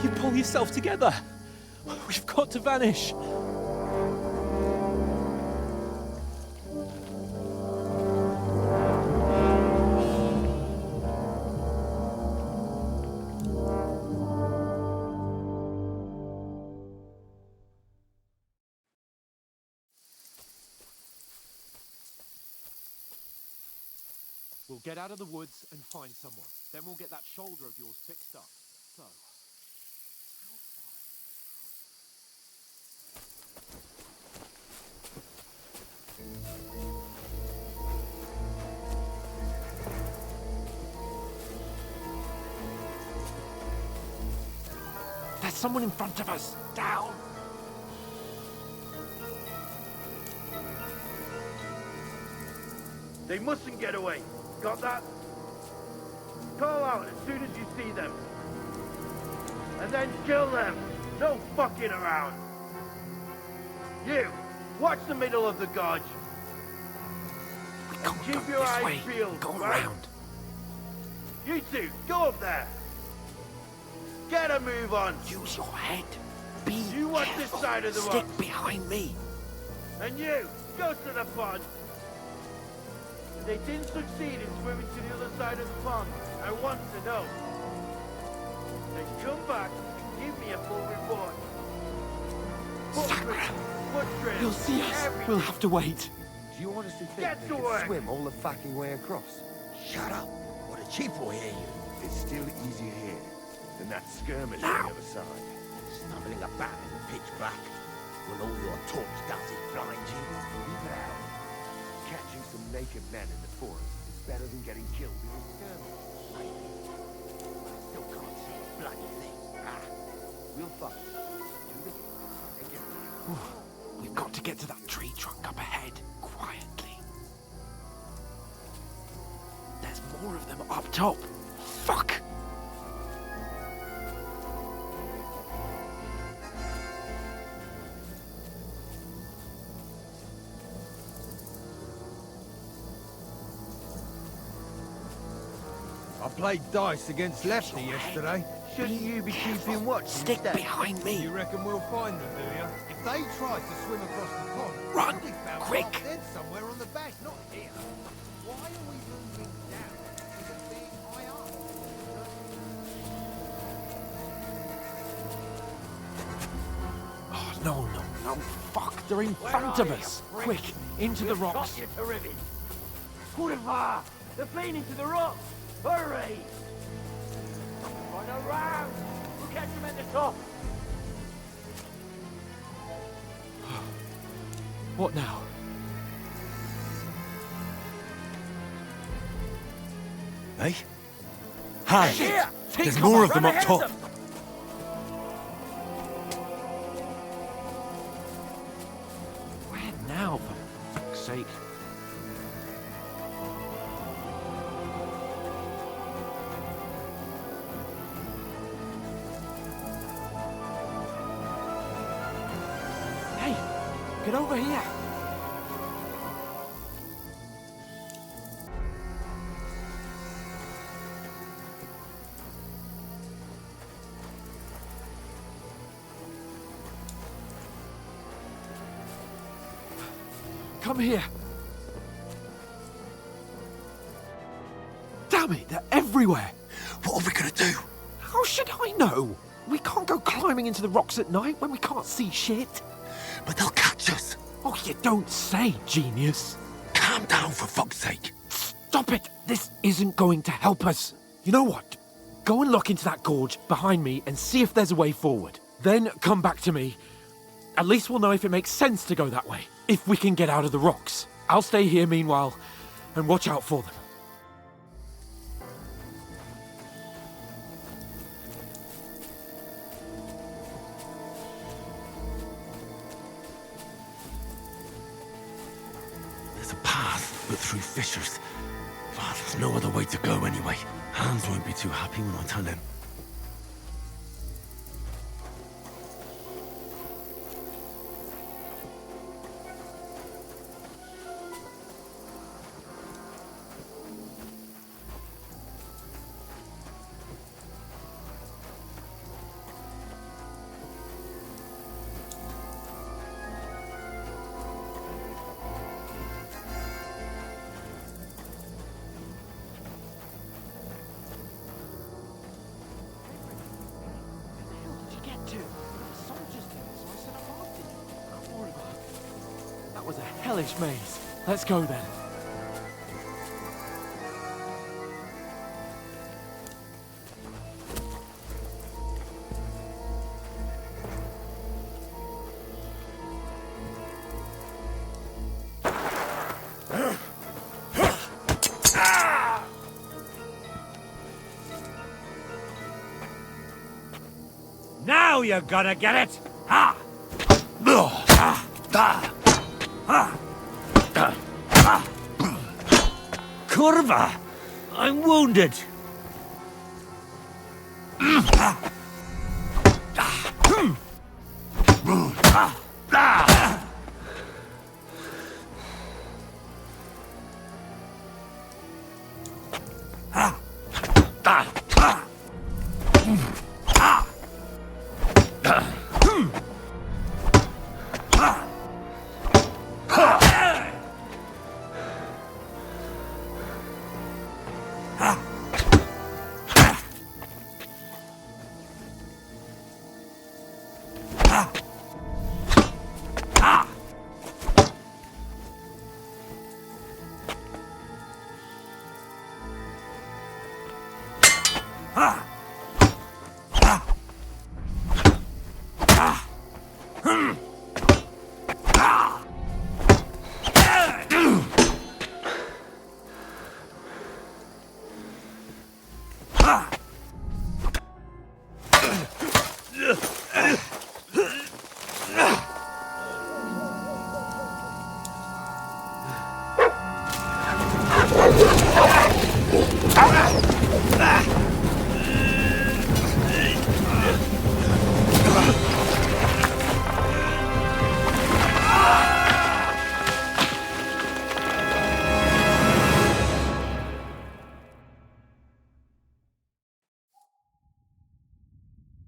You pull yourself together. We've got to vanish. We'll get out of the woods and find someone. Then we'll get that shoulder of yours fixed up. So... There's someone in front of us! Down! They mustn't get away. Got that? Call out as soon as you see them. And then kill them. No fucking around. You, watch the middle of the gorge. And keep your eyes peeled. Go around. You two, go up there. Get a move on. Use your head. Be You watch this side of the rock. Stick behind me. And you, go to the pond. If they didn't succeed in swimming to the other side of the pond, I want to know. Then come back and give me a full report. You'll see us. We'll have to wait. Do you honestly think Get they to can work. swim all the fucking way across? Shut up. What a cheap boy hear you. It's still easier here than that skirmish on the other side. Stumbling about in the pitch black. Will all your talk does it blind you? Leave it out. Catching some naked men in the forest is better than getting killed in a skirmish. Maybe. I still can't see a bloody thing. We've got to get to that tree trunk up ahead, quietly. There's more of them up top. Fuck! I played dice against Lefty yesterday. Shouldn't you be keeping watch? Stick instead? behind me. You reckon we'll find them, do you? If they tried to swim across the pond, Run, they'll be found quick. half dead somewhere on the bank, not here. Why are we moving down instead of being high up? Oh, no. Fuck, they're in front of us. Quick, into the rocks. Kurva! They're playing into the rocks! Hurry! Run around! We'll catch them at the top! What now? Hey? Hey! Here! There's more of them up top. Where now, for fuck's sake? Hey, get over here. Come here. Damn it, they're everywhere. What are we gonna do? How should I know? We can't go climbing into the rocks at night when we can't see shit. But they'll catch us. Oh, you don't say, genius. Calm down, for fuck's sake. Stop it. This isn't going to help us. You know what? Go and look into that gorge behind me and see if there's a way forward. Then come back to me. At least we'll know if it makes sense to go that way. If we can get out of the rocks. I'll stay here meanwhile and watch out for them. There's a path, but through fissures. Oh, there's no other way to go anyway. Hans won't be too happy when I tell him. That was a hellish maze. Let's go then. Now you're gonna get it! Ha! Kurva! I'm wounded!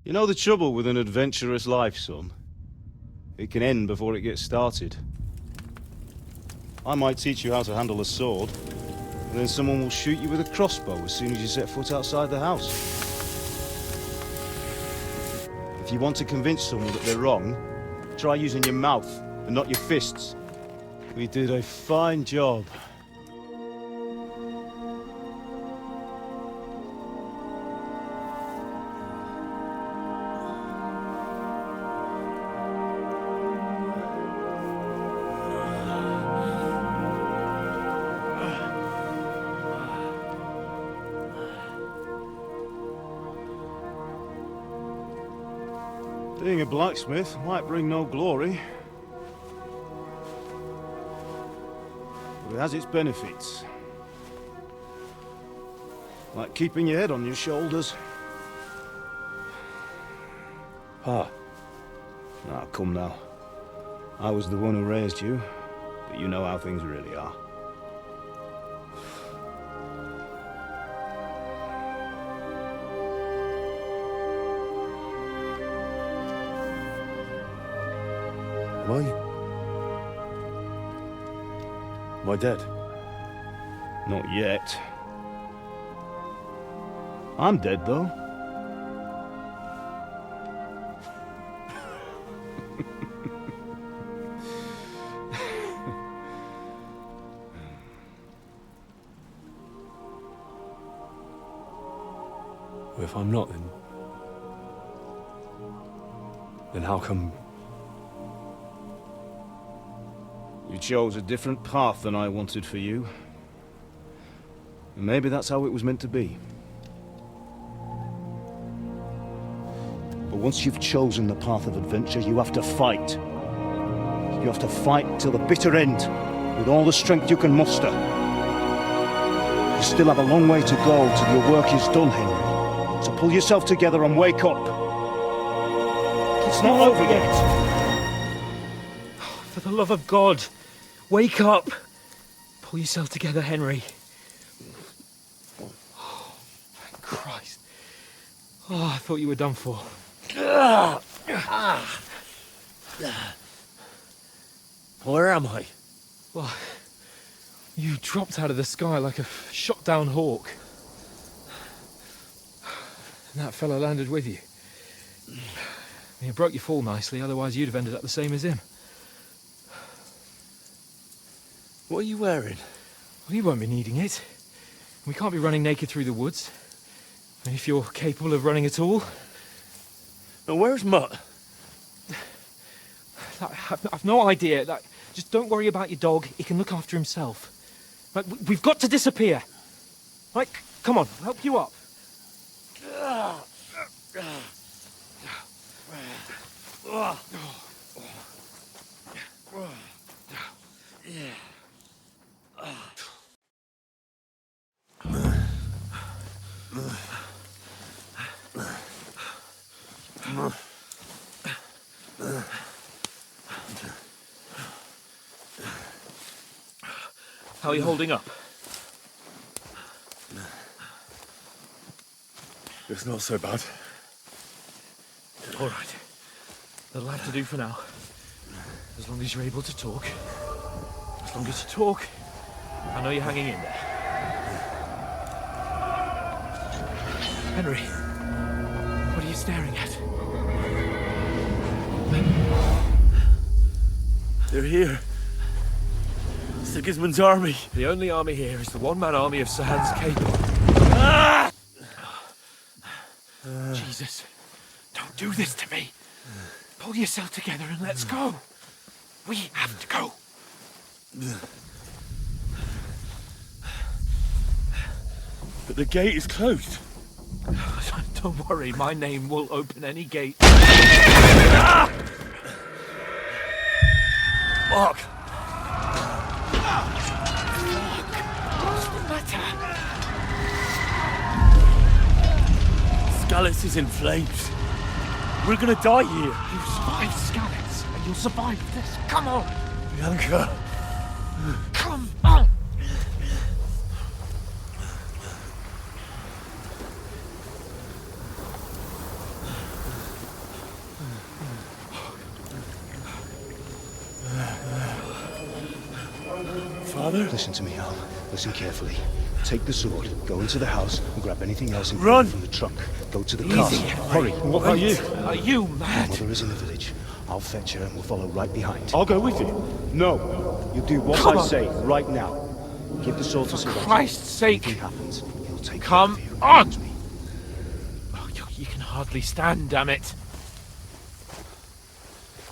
You know the trouble with an adventurous life, son? It can end before it gets started. I might teach you how to handle a sword, and then someone will shoot you with a crossbow as soon as you set foot outside the house. If you want to convince someone that they're wrong, try using your mouth and not your fists. We did a fine job. Being a blacksmith might bring no glory, but it has its benefits. Like keeping your head on your shoulders. Pa. Now, come now. I was the one who raised you, but you know how things really are. Am I dead? Not yet. I'm dead, though. Well, if I'm not, then how come... You chose a different path than I wanted for you. And maybe that's how it was meant to be. But once you've chosen the path of adventure, you have to fight. You have to fight till the bitter end, with all the strength you can muster. You still have a long way to go till your work is done, Henry. So pull yourself together and wake up. It's not over yet. For the love of God, wake up! Pull yourself together, Henry. Oh, thank Christ. Oh, I thought you were done for. Where am I? Well, you dropped out of the sky like a shot-down hawk. And that fella landed with you. You broke your fall nicely, otherwise you'd have ended up the same as him. What are you wearing? Well, you won't be needing it. We can't be running naked through the woods. And if you're capable of running at all. And where's Mutt? I've no idea. Just don't worry about your dog. He can look after himself. We've got to disappear. Right, come on, I'll help you up. How are you holding up? It's not so bad. All right. That'll have to do for now. As long as you're able to talk. As long as you talk, I know you're hanging in there. Henry, what are you staring at? They're here. Sigismund's army. The only army here is the one-man army of Sir Hans Cable. Ah! Jesus, don't do this to me. Pull yourself together and let's go. We have to go. But the gate is closed. Don't worry, my name will open any gate. Ah! Fuck. What's the matter? Skalitz is in flames. We're gonna die here. You survived Skalitz, and you'll survive this. Come on. Bianca. Come on. Father? Listen to me, Al. Listen carefully. Take the sword, go into the house, and grab anything else Run! from the trunk. Go to the Easy. castle. Hurry. What about you? Are you mad? Your mother is in the village. I'll fetch her and we'll follow right behind. I'll go with you. No. You do what I say right now. Give the sword to Sir Roger. For Christ's sake! Anything happens, he'll take Come care of you. on! Oh, you can hardly stand, damn it.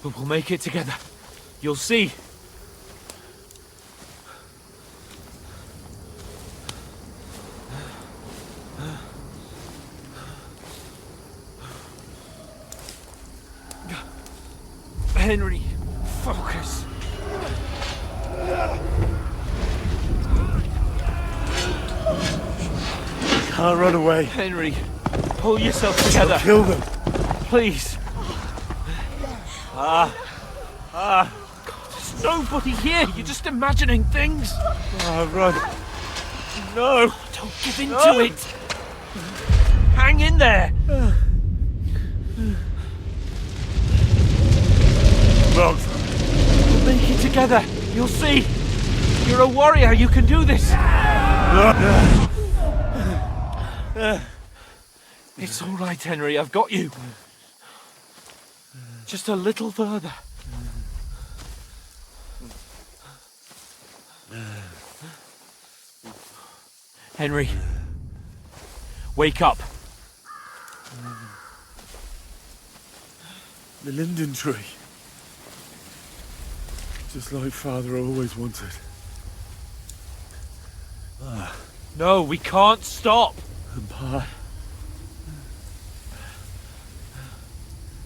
But we'll make it together. You'll see. Henry, focus. Can't run away. Henry, pull yourself together. I'll kill them. Please. God, there's nobody here. You're just imagining things. Run. No, don't give in to it. Hang in there. Wrong. We'll make it together. You'll see. You're a warrior. You can do this. It's all right, Henry. I've got you. Just a little further. Henry, wake up. The linden tree. Just like Father always wanted. No, we can't stop. And Pa.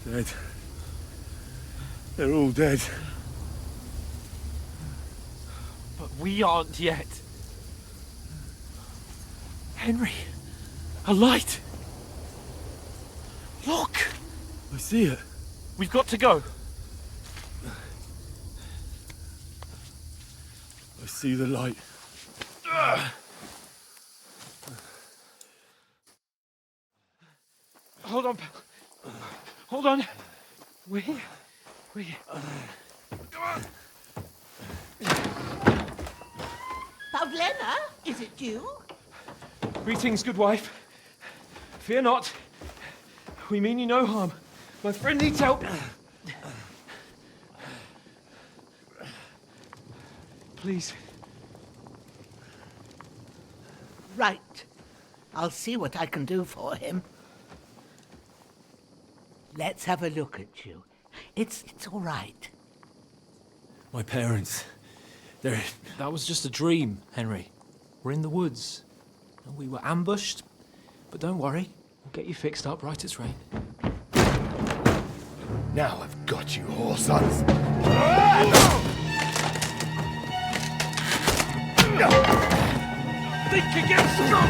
Dead. They're all dead. But we aren't yet. Henry, a light. Look. I see it. We've got to go. I see the light. Hold on, pal. Hold on. We're here. We're here. Come on. Pavlena, is it you? Greetings, good wife. Fear not. We mean you no harm. My friend needs help. Please. Right. I'll see what I can do for him. Let's have a look at you. It's all right. My parents. They're... That was just a dream, Henry. We're in the woods. And we were ambushed. But don't worry. We'll get you fixed up right as rain. Now I've got you, whore sons. Think again, strong!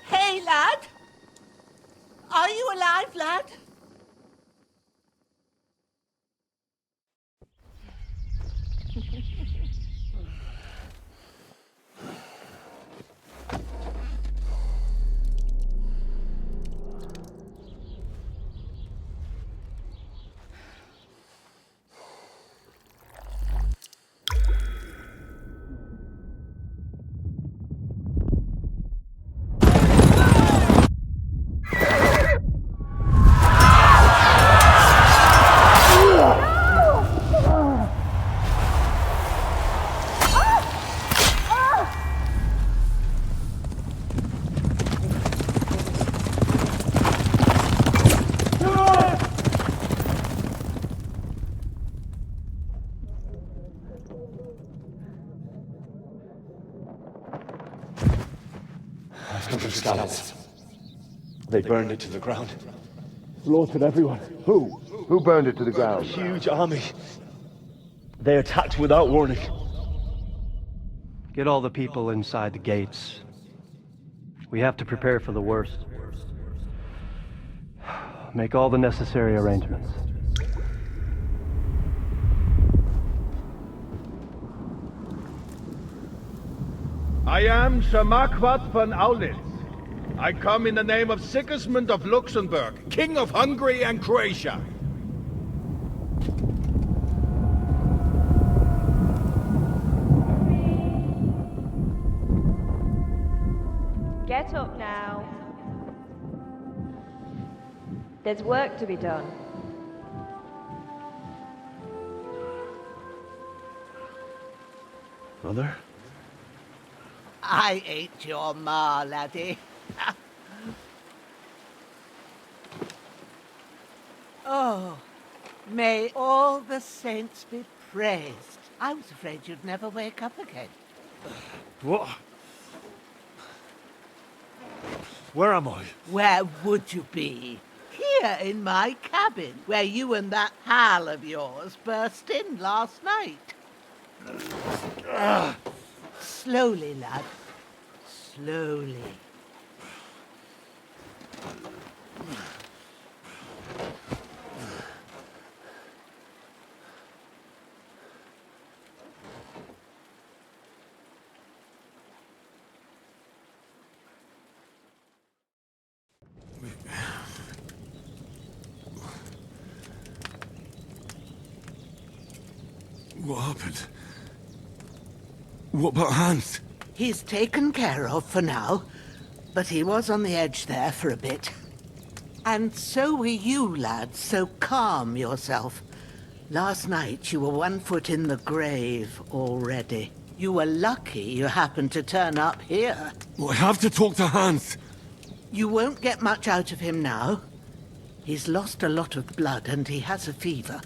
Hey, lad! Are you alive, lad? Scallops. They burned it to the ground. Slaughtered everyone. Who? Who burned it to the ground? A huge army. They attacked without warning. Get all the people inside the gates. We have to prepare for the worst. Make all the necessary arrangements. I am Sir Marquardt von Aulitz. I come in the name of Sigismund of Luxembourg, King of Hungary and Croatia. Get up now. There's work to be done. Mother? I ain't your ma, laddie. Oh, may all the saints be praised. I was afraid you'd never wake up again. What? Where am I? Where would you be? Here in my cabin, where you and that pal of yours burst in last night. Slowly, lad. Slowly. What happened? What about Hans? He's taken care of for now, but he was on the edge there for a bit. And so were you, lad, so calm yourself. Last night you were 1 foot in the grave already. You were lucky you happened to turn up here. Well, I have to talk to Hans. You won't get much out of him now. He's lost a lot of blood and he has a fever.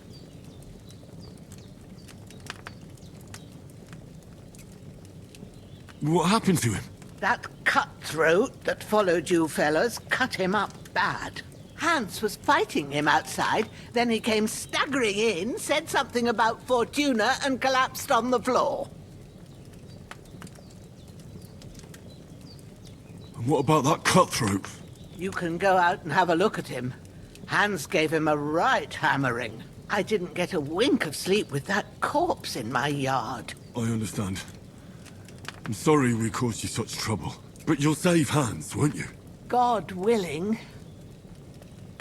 What happened to him? That cutthroat that followed you fellas cut him up bad. Hans was fighting him outside, then he came staggering in, said something about Fortuna, and collapsed on the floor. And what about that cutthroat? You can go out and have a look at him. Hans gave him a right hammering. I didn't get a wink of sleep with that corpse in my yard. I understand. I'm sorry we caused you such trouble. But you'll save Hans, won't you? God willing.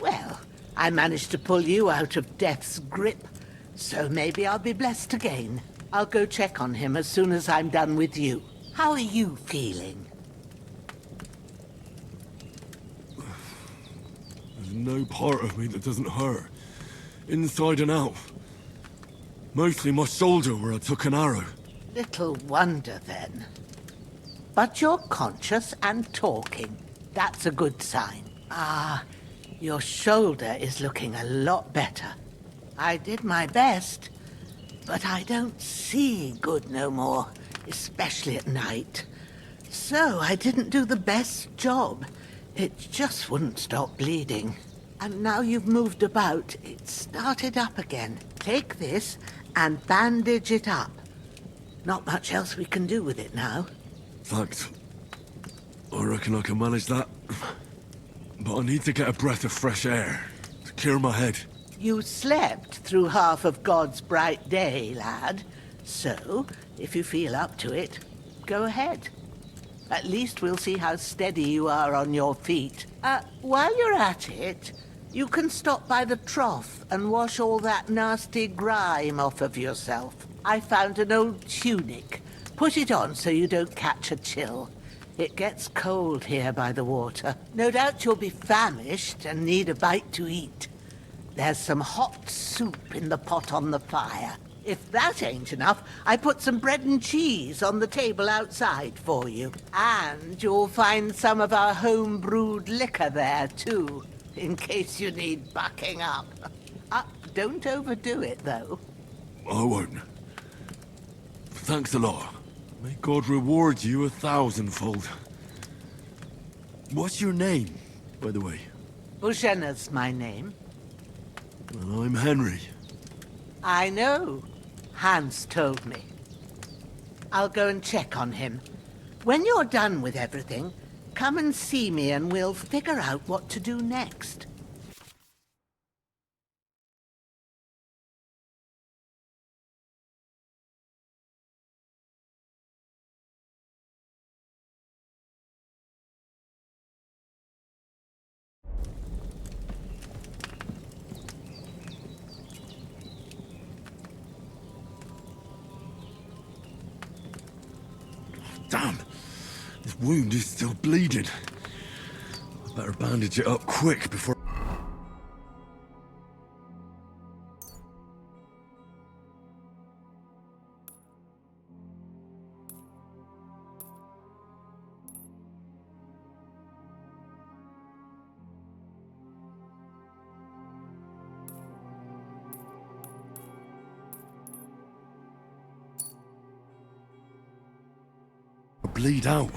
Well, I managed to pull you out of death's grip, so maybe I'll be blessed again. I'll go check on him as soon as I'm done with you. How are you feeling? There's no part of me that doesn't hurt. Inside and out. Mostly my shoulder where I took an arrow. Little wonder, then. But you're conscious and talking. That's a good sign. Ah, your shoulder is looking a lot better. I did my best, but I don't see good no more, especially at night. So I didn't do the best job. It just wouldn't stop bleeding. And now you've moved about, it started up again. Take this and bandage it up. Not much else we can do with it now. Thanks. I reckon I can manage that. But I need to get a breath of fresh air to clear my head. You slept through half of God's bright day, lad. So, if you feel up to it, go ahead. At least we'll see how steady you are on your feet. While you're at it, you can stop by the trough and wash all that nasty grime off of yourself. I found an old tunic. Put it on so you don't catch a chill. It gets cold here by the water. No doubt you'll be famished and need a bite to eat. There's some hot soup in the pot on the fire. If that ain't enough, I put some bread and cheese on the table outside for you. And you'll find some of our home-brewed liquor there, too, in case you need bucking up. Don't overdo it, though. I won't. Thanks a lot. May God reward you 1,000-fold. What's your name, by the way? Bushenna's my name. Well, I'm Henry. I know. Hans told me. I'll go and check on him. When you're done with everything, come and see me and we'll figure out what to do next. Damn! This wound is still bleeding. I better bandage it up quick before... bleed out.